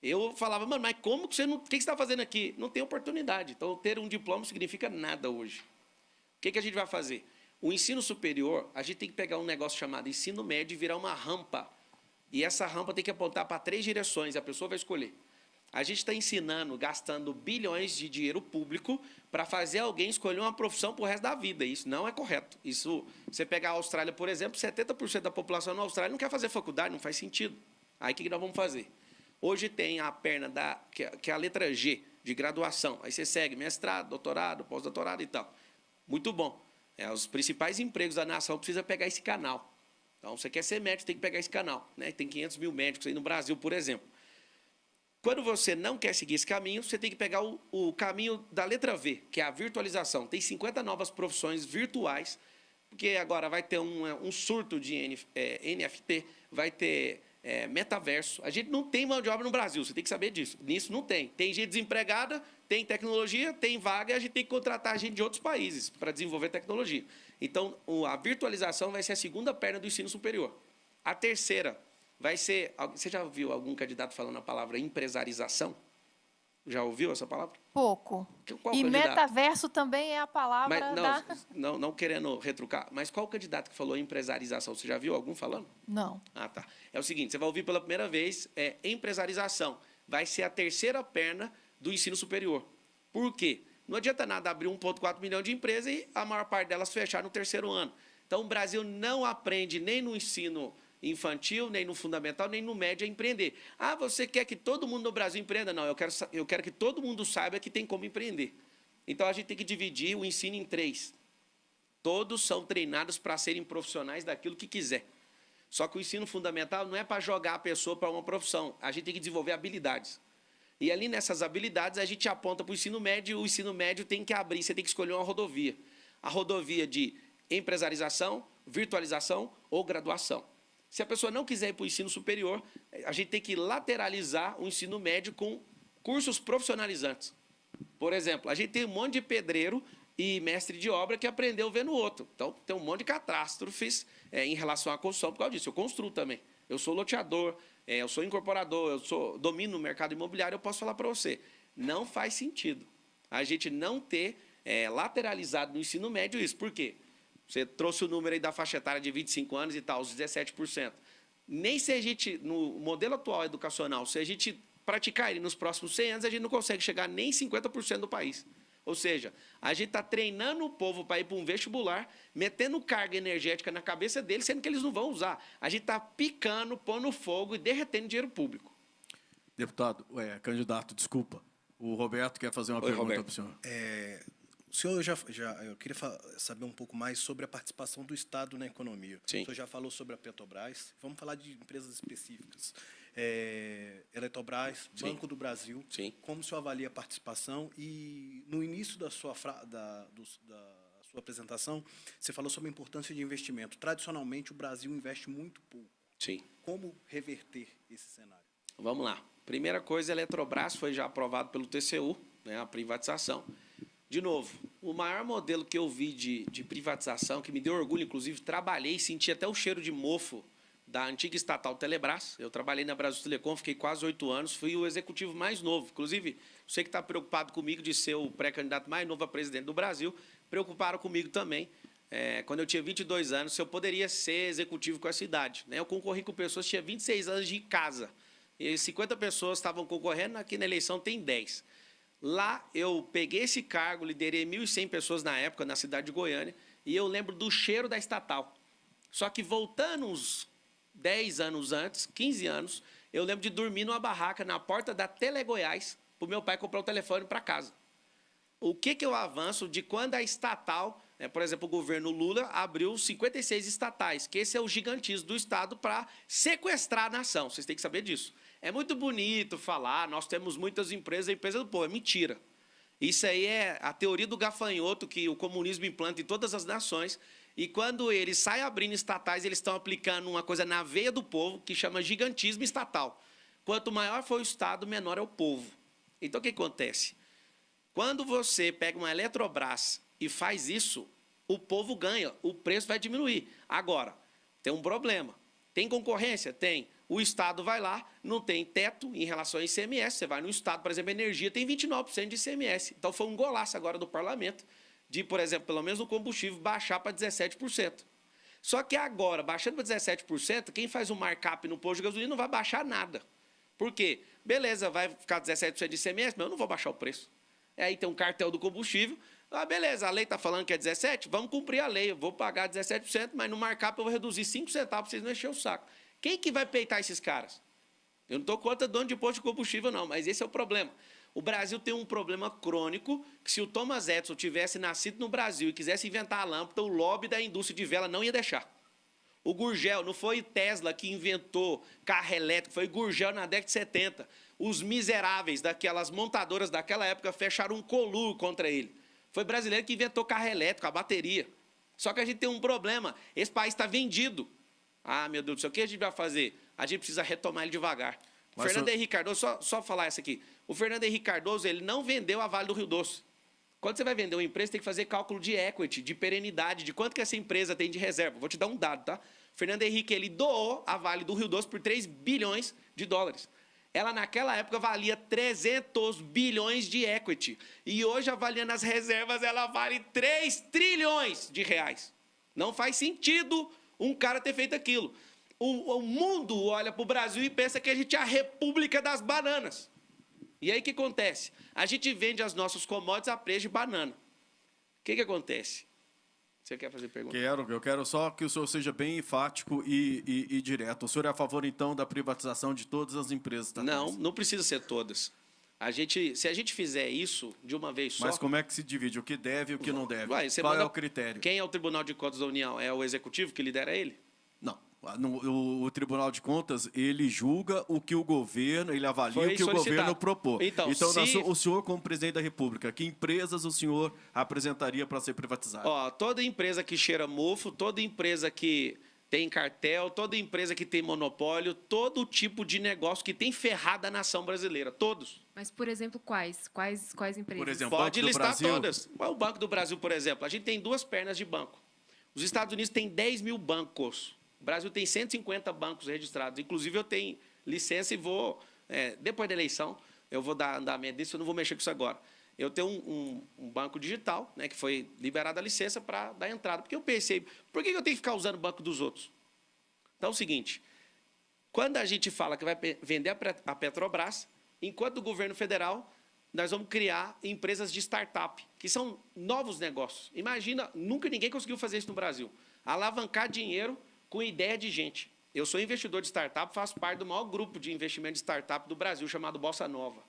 Eu falava, mano, mas como que o que você está fazendo aqui? Não tem oportunidade. Então, ter um diploma não significa nada hoje. O que a gente vai fazer? O ensino superior, a gente tem que pegar um negócio chamado ensino médio e virar uma rampa. E essa rampa tem que apontar para 3 direções, e a pessoa vai escolher. A gente está ensinando, gastando bilhões de dinheiro público para fazer alguém escolher uma profissão para o resto da vida. Isso não é correto. Isso, você pegar a Austrália, por exemplo, 70% da população na Austrália não quer fazer faculdade, não faz sentido. Aí o que nós vamos fazer? Hoje tem a perna, que é a letra G, de graduação. Aí você segue mestrado, doutorado, pós-doutorado e tal. Muito bom. Os principais empregos da nação precisam pegar esse canal. Então, você quer ser médico, tem que pegar esse canal. Né? Tem 500 mil médicos aí no Brasil, por exemplo. Quando você não quer seguir esse caminho, você tem que pegar o caminho da letra V, que é a virtualização. Tem 50 novas profissões virtuais, porque agora vai ter um surto de NFT, vai ter metaverso. A gente não tem mão de obra no Brasil, você tem que saber disso. Nisso não tem. Tem gente desempregada, tem tecnologia, tem vaga, e a gente tem que contratar gente de outros países para desenvolver tecnologia. Então, a virtualização vai ser a segunda perna do ensino superior. A terceira vai ser... Você já ouviu algum candidato falando a palavra empresarização? Já ouviu essa palavra? Pouco. Qual e candidato? Metaverso também é a palavra não querendo retrucar, mas qual candidato que falou empresarização? Você já viu algum falando? Não. Ah, tá. É o seguinte, você vai ouvir pela primeira vez empresarização. Vai ser a terceira perna do ensino superior. Por quê? Não adianta nada abrir 1,4 milhão de empresas e a maior parte delas fechar no 3º ano. Então, o Brasil não aprende nem no ensino infantil, nem no fundamental, nem no médio a empreender. Ah, você quer que todo mundo no Brasil empreenda? Não, eu quero que todo mundo saiba que tem como empreender. Então, a gente tem que dividir o ensino em 3. Todos são treinados para serem profissionais daquilo que quiser. Só que o ensino fundamental não é para jogar a pessoa para uma profissão. A gente tem que desenvolver habilidades. E ali nessas habilidades, a gente aponta para o ensino médio, o ensino médio tem que abrir, você tem que escolher uma rodovia. A rodovia de empresarização, virtualização ou graduação. Se a pessoa não quiser ir para o ensino superior, a gente tem que lateralizar o ensino médio com cursos profissionalizantes. Por exemplo, a gente tem um monte de pedreiro e mestre de obra que aprendeu vendo o outro. Então, tem um monte de catástrofes em relação à construção por causa disso. Eu construo também. Eu sou loteador, eu sou incorporador, domino o mercado imobiliário, eu posso falar para você. Não faz sentido a gente não ter lateralizado no ensino médio isso. Por quê? Você trouxe o número aí da faixa etária de 25 anos e tal, os 17%. Nem se a gente, no modelo atual educacional, se a gente praticar ele nos próximos 100 anos, a gente não consegue chegar nem 50% do país. Ou seja, a gente está treinando o povo para ir para um vestibular, metendo carga energética na cabeça deles, sendo que eles não vão usar. A gente está picando, pondo fogo e derretendo dinheiro público. Deputado, candidato, desculpa. O Roberto quer fazer uma pergunta para o senhor. O senhor eu queria saber um pouco mais sobre a participação do Estado na economia. Sim. O senhor já falou sobre a Petrobras. Vamos falar de empresas específicas. Eletrobras, Sim. Banco do Brasil. Sim. Como o senhor avalia a participação? E no início da sua apresentação, você falou sobre a importância de investimento. Tradicionalmente, o Brasil investe muito pouco. Sim. Como reverter esse cenário? Vamos lá. Primeira coisa, a Eletrobras foi já aprovado pelo TCU, né, a privatização. De novo, o maior modelo que eu vi de privatização, que me deu orgulho, inclusive, trabalhei e senti até o cheiro de mofo da antiga estatal Telebrás. Eu trabalhei na Brasil Telecom, fiquei quase 8 anos, fui o executivo mais novo. Inclusive, você que está preocupado comigo de ser o pré-candidato mais novo a presidente do Brasil, preocuparam comigo também. Quando eu tinha 22 anos, se eu poderia ser executivo com essa idade. Né? Eu concorri com pessoas que tinham 26 anos de casa. E 50 pessoas estavam concorrendo, aqui na eleição tem 10. Lá eu peguei esse cargo, liderei 1.100 pessoas na época, na cidade de Goiânia, e eu lembro do cheiro da estatal. Só que voltando uns 10 anos antes, 15 anos, eu lembro de dormir numa barraca na porta da Telegoiás, para o meu pai comprar o telefone para casa. O que eu avanço de quando a estatal, por exemplo, o governo Lula abriu 56 estatais, que esse é o gigantismo do Estado para sequestrar a nação. Vocês têm que saber disso. É muito bonito falar, nós temos muitas empresas, a empresa do povo. É mentira. Isso aí é a teoria do gafanhoto que o comunismo implanta em todas as nações. E quando eles saem abrindo estatais, eles estão aplicando uma coisa na veia do povo que chama gigantismo estatal. Quanto maior for o Estado, menor é o povo. Então, o que acontece? Quando você pega uma Eletrobras e faz isso, o povo ganha, o preço vai diminuir. Agora, tem um problema. Tem concorrência? Tem. O Estado vai lá, não tem teto em relação ao ICMS. Você vai no Estado, por exemplo, a energia tem 29% de ICMS. Então, foi um golaço agora do parlamento de, por exemplo, pelo menos o combustível baixar para 17%. Só que agora, baixando para 17%, quem faz um markup no posto de gasolina não vai baixar nada. Por quê? Beleza, vai ficar 17% de ICMS, mas eu não vou baixar o preço. Aí tem um cartel do combustível. Ah, beleza, a lei está falando que é 17%, vamos cumprir a lei. Eu vou pagar 17%, mas no markup eu vou reduzir 5 centavos para vocês não encher o saco. Quem que vai peitar esses caras? Eu não estou contra dono de posto de combustível, não, mas esse é o problema. O Brasil tem um problema crônico, que se o Thomas Edison tivesse nascido no Brasil e quisesse inventar a lâmpada, o lobby da indústria de vela não ia deixar. O Gurgel, não foi Tesla que inventou carro elétrico, foi Gurgel na década de 70. Os miseráveis daquelas montadoras daquela época fecharam um colúrio contra ele. Foi brasileiro que inventou carro elétrico, a bateria. Só que a gente tem um problema, esse país está vendido. Ah, meu Deus do céu, o que a gente vai fazer? A gente precisa retomar ele devagar. O Fernando Henrique Cardoso, só falar isso aqui. O Fernando Henrique Cardoso, ele não vendeu a Vale do Rio Doce. Quando você vai vender uma empresa, tem que fazer cálculo de equity, de perenidade, de quanto que essa empresa tem de reserva. Vou te dar um dado, tá? O Fernando Henrique, ele doou a Vale do Rio Doce por 3 bilhões de dólares. Ela, naquela época, valia 300 bilhões de equity. E hoje, avaliando as reservas, ela vale 3 trilhões de reais. Não faz sentido um cara ter feito aquilo. O mundo olha para o Brasil e pensa que a gente é a república das bananas. E aí o que acontece? A gente vende as nossas commodities a preço de banana. O que acontece? Você quer fazer pergunta? Eu quero só que o senhor seja bem enfático e direto. O senhor é a favor, então, da privatização de todas as empresas estatais? Não precisa ser todas. Se a gente fizer isso de uma vez só... Mas como é que se divide? O que deve e o que não deve? Você Qual manda- é o critério? Quem é o Tribunal de Contas da União? É o Executivo que lidera ele? Não. O Tribunal de Contas, ele julga o que o governo, ele avalia Foi o que o solicitado. governo propôs. Então, o senhor, como presidente da República, que empresas o senhor apresentaria para ser privatizada? Ó, toda empresa que cheira mofo, toda empresa que tem cartel, toda empresa que tem monopólio, todo tipo de negócio que tem ferrado a nação brasileira, todos. Mas, por exemplo, quais empresas? Por exemplo, Pode Banco do listar Brasil? todas. O Banco do Brasil, por exemplo, a gente tem 2 pernas de banco. Os Estados Unidos têm 10 mil bancos. O Brasil tem 150 bancos registrados. Inclusive, eu tenho licença e vou, depois da eleição, eu vou dar andamento disso, eu não vou mexer com isso agora. Eu tenho um banco digital, né, que foi liberada a licença para dar entrada. Porque eu pensei, por que eu tenho que ficar usando o banco dos outros? Então, é o seguinte, quando a gente fala que vai vender a Petrobras, enquanto o governo federal, nós vamos criar empresas de startup, que são novos negócios. Imagina, nunca ninguém conseguiu fazer isso no Brasil. Alavancar dinheiro com ideia de gente. Eu sou investidor de startup, faço parte do maior grupo de investimento de startup do Brasil, chamado Bossa Nova.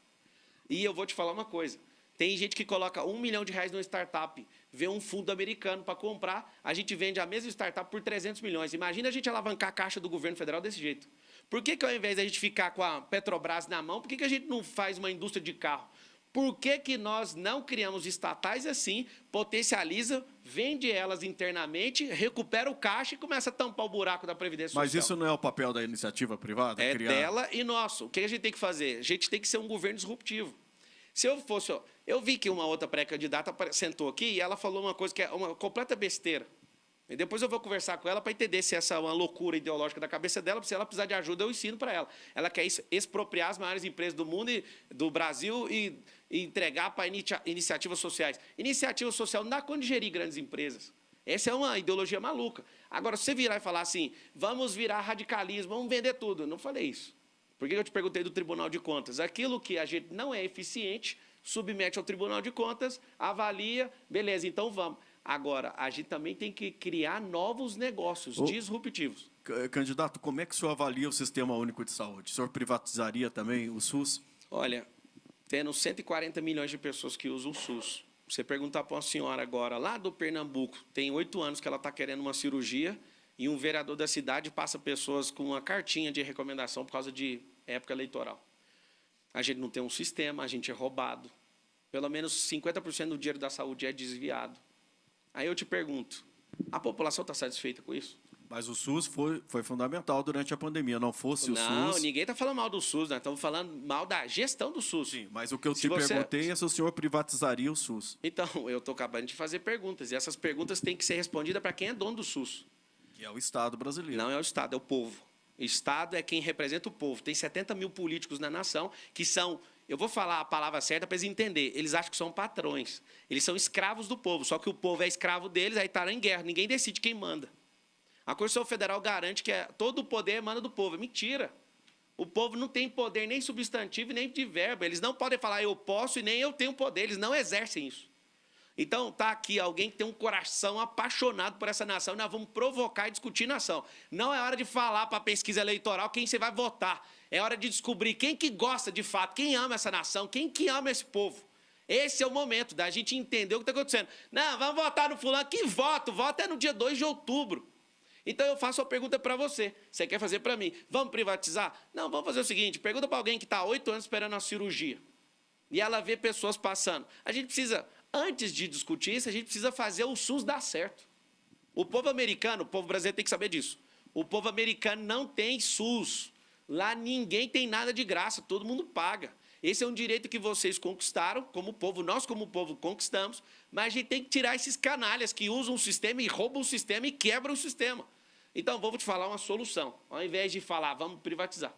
E eu vou te falar uma coisa. Tem gente que coloca R$1 milhão numa startup, vê um fundo americano para comprar, a gente vende a mesma startup por 300 milhões. Imagina a gente alavancar a caixa do governo federal desse jeito. Por que ao invés de a gente ficar com a Petrobras na mão, por que a gente não faz uma indústria de carro? Por que nós não criamos estatais assim, potencializa, vende elas internamente, recupera o caixa e começa a tampar o buraco da Previdência Social? Mas isso não é o papel da iniciativa privada? É criar... dela e nosso. O que a gente tem que fazer? A gente tem que ser um governo disruptivo. Se eu fosse... Eu vi que uma outra pré-candidata sentou aqui e ela falou uma coisa que é uma completa besteira. E depois eu vou conversar com ela para entender se essa é uma loucura ideológica da cabeça dela, se ela precisar de ajuda, eu ensino para ela. Ela quer expropriar as maiores empresas do mundo e do Brasil e entregar para iniciativas sociais. Iniciativa social não dá conta de gerir grandes empresas. Essa é uma ideologia maluca. Agora, se você virar e falar assim, vamos virar radicalismo, vamos vender tudo. Não falei isso. Por que eu te perguntei do Tribunal de Contas? Aquilo que a gente não é eficiente, submete ao Tribunal de Contas, avalia, beleza, então vamos. Agora, a gente também tem que criar novos negócios disruptivos. Candidato, como é que o senhor avalia o Sistema Único de Saúde? O senhor privatizaria também o SUS? Olha, tendo 140 milhões de pessoas que usam o SUS, você perguntar para uma senhora agora, lá do Pernambuco, tem 8 anos que ela está querendo uma cirurgia, e um vereador da cidade passa pessoas com uma cartinha de recomendação por causa de época eleitoral. A gente não tem um sistema, a gente é roubado. Pelo menos 50% do dinheiro da saúde é desviado. Aí eu te pergunto, a população está satisfeita com isso? Mas o SUS foi fundamental durante a pandemia. Não fosse o SUS... Não, ninguém está falando mal do SUS, nós estamos falando mal da gestão do SUS. Sim, mas o que eu te perguntei é se o senhor privatizaria o SUS. Então, eu estou acabando de fazer perguntas, e essas perguntas têm que ser respondidas para quem é dono do SUS. Que é o Estado brasileiro. Não é o Estado, é o povo. O Estado é quem representa o povo. Tem 70 mil políticos na nação que são... Eu vou falar a palavra certa para eles entenderem. Eles acham que são patrões. Eles são escravos do povo. Só que o povo é escravo deles, aí está em guerra. Ninguém decide quem manda. A Constituição Federal garante que todo o poder emana do povo. É mentira. O povo não tem poder nem substantivo nem de verbo. Eles não podem falar eu posso e nem eu tenho poder. Eles não exercem isso. Então, está aqui alguém que tem um coração apaixonado por essa nação e nós vamos provocar e discutir nação. Não é hora de falar para a pesquisa eleitoral quem você vai votar. É hora de descobrir quem que gosta de fato, quem ama essa nação, quem que ama esse povo. Esse é o momento da gente entender o que está acontecendo. Não, vamos votar no fulano. Que voto? Voto é no dia 2 de outubro. Então, eu faço uma pergunta para você. Você quer fazer para mim? Vamos privatizar? Não, vamos fazer o seguinte. Pergunta para alguém que está há 8 anos esperando a cirurgia. E ela vê pessoas passando. A gente precisa... Antes de discutir isso, a gente precisa fazer o SUS dar certo. O povo americano, o povo brasileiro tem que saber disso. O povo americano não tem SUS. Lá ninguém tem nada de graça, todo mundo paga. Esse é um direito que vocês conquistaram, como povo, nós como povo conquistamos, mas a gente tem que tirar esses canalhas que usam o sistema e roubam o sistema e quebram o sistema. Então, vou te falar uma solução. Ao invés de falar, vamos privatizar.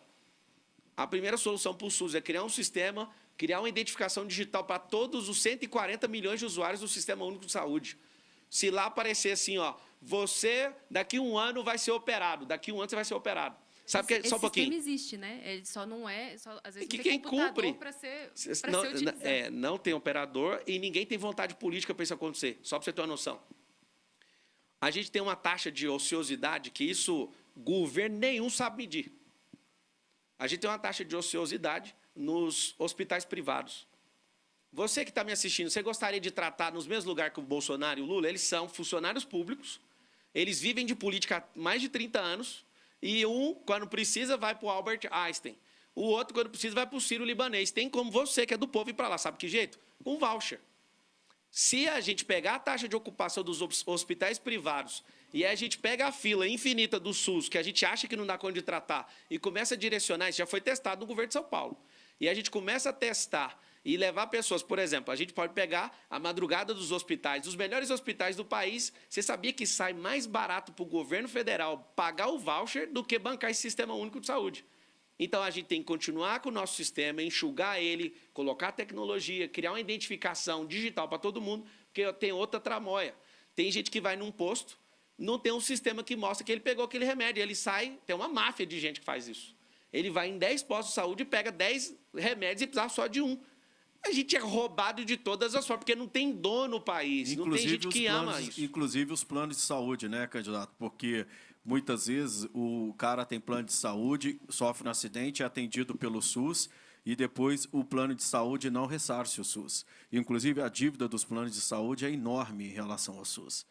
A primeira solução para o SUS é criar um sistema, criar uma identificação digital para todos os 140 milhões de usuários do Sistema Único de Saúde. Se lá aparecer assim, ó, você daqui a 1 ano vai ser operado, daqui a 1 ano você vai ser operado. Sabe que só um pouquinho? Esse sistema existe, né? Ele só não é, às vezes que não quem tem computador cumpre para ser não, utilizado. não tem operador e ninguém tem vontade política para isso acontecer, só para você ter uma noção. A gente tem uma taxa de ociosidade que isso governo nenhum sabe medir. A gente tem uma taxa de ociosidade nos hospitais privados. Você que está me assistindo, você gostaria de tratar nos mesmos lugares que o Bolsonaro e o Lula? Eles são funcionários públicos, eles vivem de política há mais de 30 anos, e um, quando precisa, vai para o Albert Einstein. O outro, quando precisa, vai para o Sírio-Libanês. Tem como você, que é do povo, ir para lá. Sabe que jeito? Com voucher. Se a gente pegar a taxa de ocupação dos hospitais privados e a gente pega a fila infinita do SUS, que a gente acha que não dá conta de tratar, e começa a direcionar, isso já foi testado no governo de São Paulo, e a gente começa a testar e levar pessoas, por exemplo, a gente pode pegar a madrugada dos hospitais, dos melhores hospitais do país. Você sabia que sai mais barato para o governo federal pagar o voucher do que bancar esse sistema único de saúde? Então, a gente tem que continuar com o nosso sistema, enxugar ele, colocar tecnologia, criar uma identificação digital para todo mundo, porque tem outra tramóia. Tem gente que vai num posto, não tem um sistema que mostra que ele pegou aquele remédio, ele sai, tem uma máfia de gente que faz isso. Ele vai em 10 postos de saúde e pega 10 remédios e precisa só de um. A gente é roubado de todas as formas, porque não tem dono no país, não tem gente que ama isso. Inclusive os planos de saúde, né, candidato? Porque muitas vezes o cara tem plano de saúde, sofre um acidente, é atendido pelo SUS e depois o plano de saúde não ressarce o SUS. Inclusive a dívida dos planos de saúde é enorme em relação ao SUS.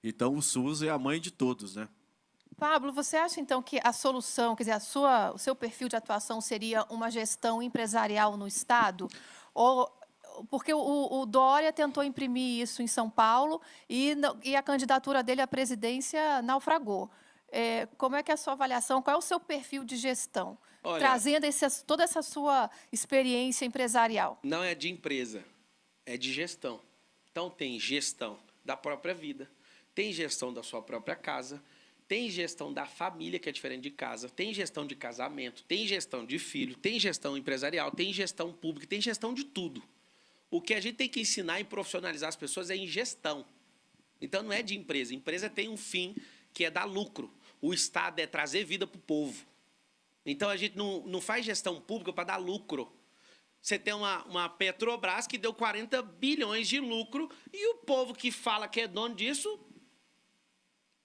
Então o SUS é a mãe de todos, né? Pablo, você acha então que a solução, quer dizer, o seu perfil de atuação seria uma gestão empresarial no Estado? Ou, porque o Dória tentou imprimir isso em São Paulo e a candidatura dele à presidência naufragou. Como é que é a sua avaliação? Qual é o seu perfil de gestão? Olha, trazendo toda essa sua experiência empresarial. Não é de empresa, é de gestão. Então, tem gestão da própria vida, tem gestão da sua própria casa, tem gestão da família, que é diferente de casa, tem gestão de casamento, tem gestão de filho, tem gestão empresarial, tem gestão pública, tem gestão de tudo. O que a gente tem que ensinar e profissionalizar as pessoas é em gestão. Então, não é de empresa. Empresa tem um fim que é dar lucro. O Estado é trazer vida para o povo. Então, a gente não faz gestão pública para dar lucro. Você tem uma Petrobras que deu 40 bilhões de lucro e o povo que fala que é dono disso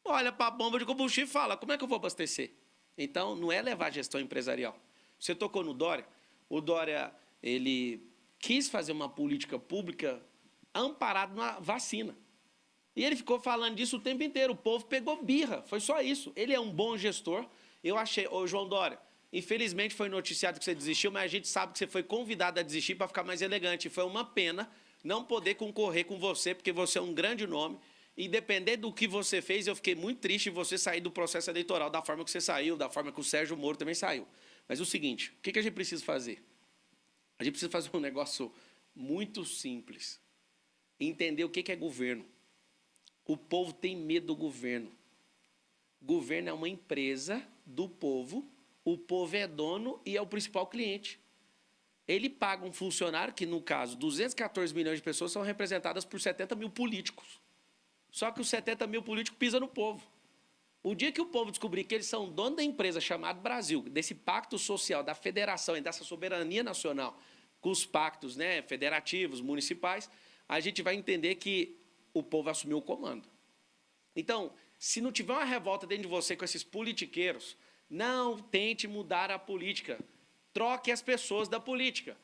olha para a bomba de combustível e fala, como é que eu vou abastecer? Então, não é levar gestão empresarial. Você tocou no Dória. O Dória, ele quis fazer uma política pública amparado na vacina. E ele ficou falando disso o tempo inteiro. O povo pegou birra, foi só isso. Ele é um bom gestor. Eu achei, ô João Dória, infelizmente foi noticiado que você desistiu, mas a gente sabe que você foi convidado a desistir para ficar mais elegante. Foi uma pena não poder concorrer com você, porque você é um grande nome. E dependendo do que você fez, eu fiquei muito triste em você sair do processo eleitoral da forma que você saiu, da forma que o Sérgio Moro também saiu. Mas o seguinte, o que a gente precisa fazer? A gente precisa fazer um negócio muito simples. Entender o que é governo. O povo tem medo do governo. Governo é uma empresa do povo, o povo é dono e é o principal cliente. Ele paga um funcionário que, no caso, 214 milhões de pessoas são representadas por 70 mil políticos. Só que os 70 mil políticos pisam no povo. O dia que o povo descobrir que eles são dono da empresa chamada Brasil, desse pacto social, da federação e dessa soberania nacional, com os pactos, né, federativos, municipais, a gente vai entender que o povo assumiu o comando. Então, se não tiver uma revolta dentro de você com esses politiqueiros, não tente mudar a política. Troque as pessoas da política.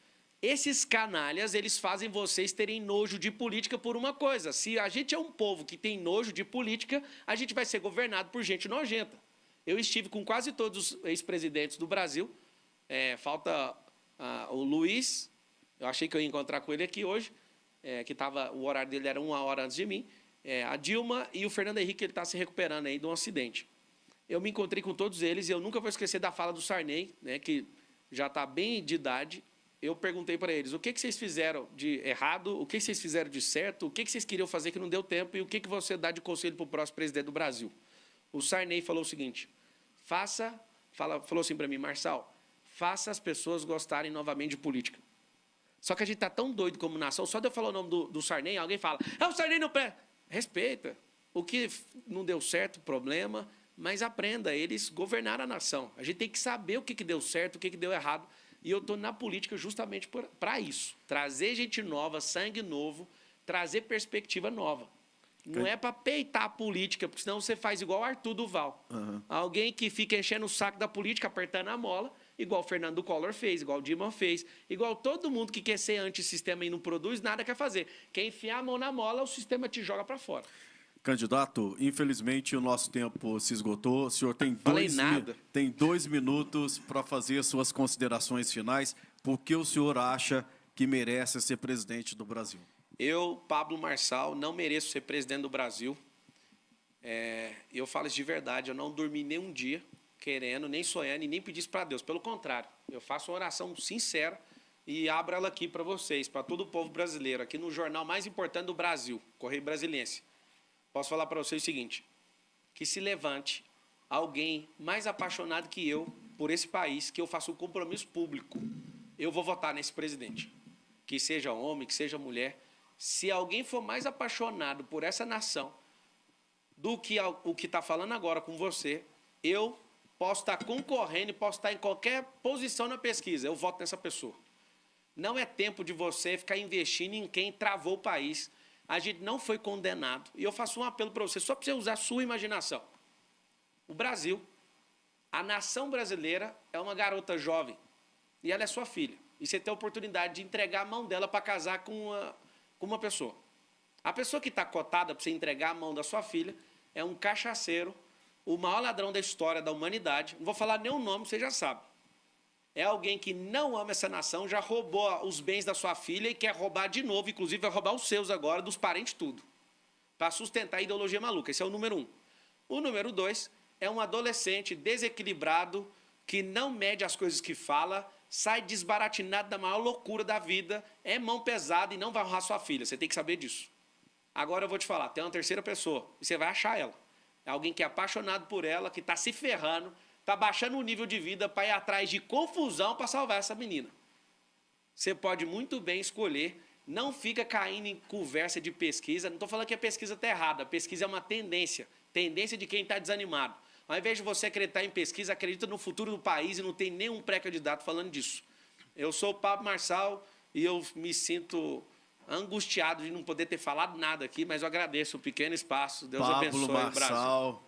Esses canalhas, eles fazem vocês terem nojo de política por uma coisa. Se a gente é um povo que tem nojo de política, a gente vai ser governado por gente nojenta. Eu estive com quase todos os ex-presidentes do Brasil. Falta o Luiz, eu achei que eu ia encontrar com ele aqui hoje, o horário dele era 1 hora antes de mim. A Dilma e o Fernando Henrique, ele está se recuperando aí de um acidente. Eu me encontrei com todos eles e eu nunca vou esquecer da fala do Sarney, né, que já está bem de idade. Eu perguntei para eles, o que vocês fizeram de errado, o que vocês fizeram de certo, o que vocês queriam fazer que não deu tempo e o que você dá de conselho para o próximo presidente do Brasil. O Sarney falou o seguinte, falou assim para mim, Marçal, faça as pessoas gostarem novamente de política. Só que a gente está tão doido como nação, só de eu falar o nome do Sarney, alguém fala, o Sarney não presta. Respeita. O que não deu certo, problema, mas aprenda, eles governaram a nação. A gente tem que saber o que deu certo, o que deu errado. E eu estou na política justamente para isso. Trazer gente nova, sangue novo, trazer perspectiva nova. Não é para peitar a política, porque senão você faz igual o Arthur Duval. Alguém que fica enchendo o saco da política, apertando a mola, igual o Fernando Collor fez, igual o Dilma fez, igual todo mundo que quer ser antissistema e não produz, nada quer fazer. Quer enfiar a mão na mola, o sistema te joga para fora. Candidato, infelizmente o nosso tempo se esgotou. O senhor tem tem 2 minutos para fazer suas considerações finais. Por que o senhor acha que merece ser presidente do Brasil? Eu, Pablo Marçal, não mereço ser presidente do Brasil. Eu falo isso de verdade, eu não dormi nem um dia querendo, nem sonhando e nem pedi isso para Deus. Pelo contrário, eu faço uma oração sincera e abro ela aqui para vocês, para todo o povo brasileiro, aqui no jornal mais importante do Brasil, Correio Brasiliense. Posso falar para vocês o seguinte, que se levante alguém mais apaixonado que eu por esse país, que eu faço um compromisso público. Eu vou votar nesse presidente. Que seja homem, que seja mulher. Se alguém for mais apaixonado por essa nação do que o que está falando agora com você, eu posso estar concorrendo e posso estar em qualquer posição na pesquisa. Eu voto nessa pessoa. Não é tempo de você ficar investindo em quem travou o país. A gente não foi condenado. E eu faço um apelo para você, só para você usar a sua imaginação. O Brasil, a nação brasileira é uma garota jovem. E ela é sua filha. E você tem a oportunidade de entregar a mão dela para casar com uma pessoa. A pessoa que está cotada para você entregar a mão da sua filha é um cachaceiro, o maior ladrão da história da humanidade. Não vou falar nenhum nome, você já sabe. É alguém que não ama essa nação, já roubou os bens da sua filha e quer roubar de novo, inclusive vai roubar os seus agora, dos parentes tudo, para sustentar a ideologia maluca. Esse é o número 1. O número 2 é um adolescente desequilibrado que não mede as coisas que fala, sai desbaratinado da maior loucura da vida, é mão pesada e não vai honrar sua filha. Você tem que saber disso. Agora eu vou te falar, tem uma terceira pessoa, e você vai achar ela. É alguém que é apaixonado por ela, que está se ferrando, está baixando o nível de vida para ir atrás de confusão para salvar essa menina. Você pode muito bem escolher, não fica caindo em conversa de pesquisa. Não estou falando que a pesquisa está errada, a pesquisa é uma tendência de quem está desanimado. Ao invés de você acreditar em pesquisa, acredita no futuro do país e não tem nenhum pré-candidato falando disso. Eu sou o Pablo Marçal e eu me sinto angustiado de não poder ter falado nada aqui, mas eu agradeço o pequeno espaço. Deus abençoe o Brasil. Pablo Marçal,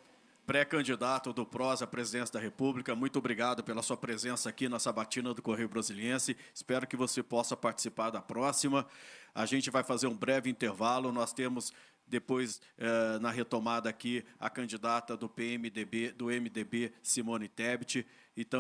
pré-candidato do PROS à presidência da República, muito obrigado pela sua presença aqui na sabatina do Correio Brasiliense. Espero que você possa participar da próxima. A gente vai fazer um breve intervalo. Nós temos depois, na retomada aqui, a candidata do PMDB, do MDB, Simone Tebet. Então,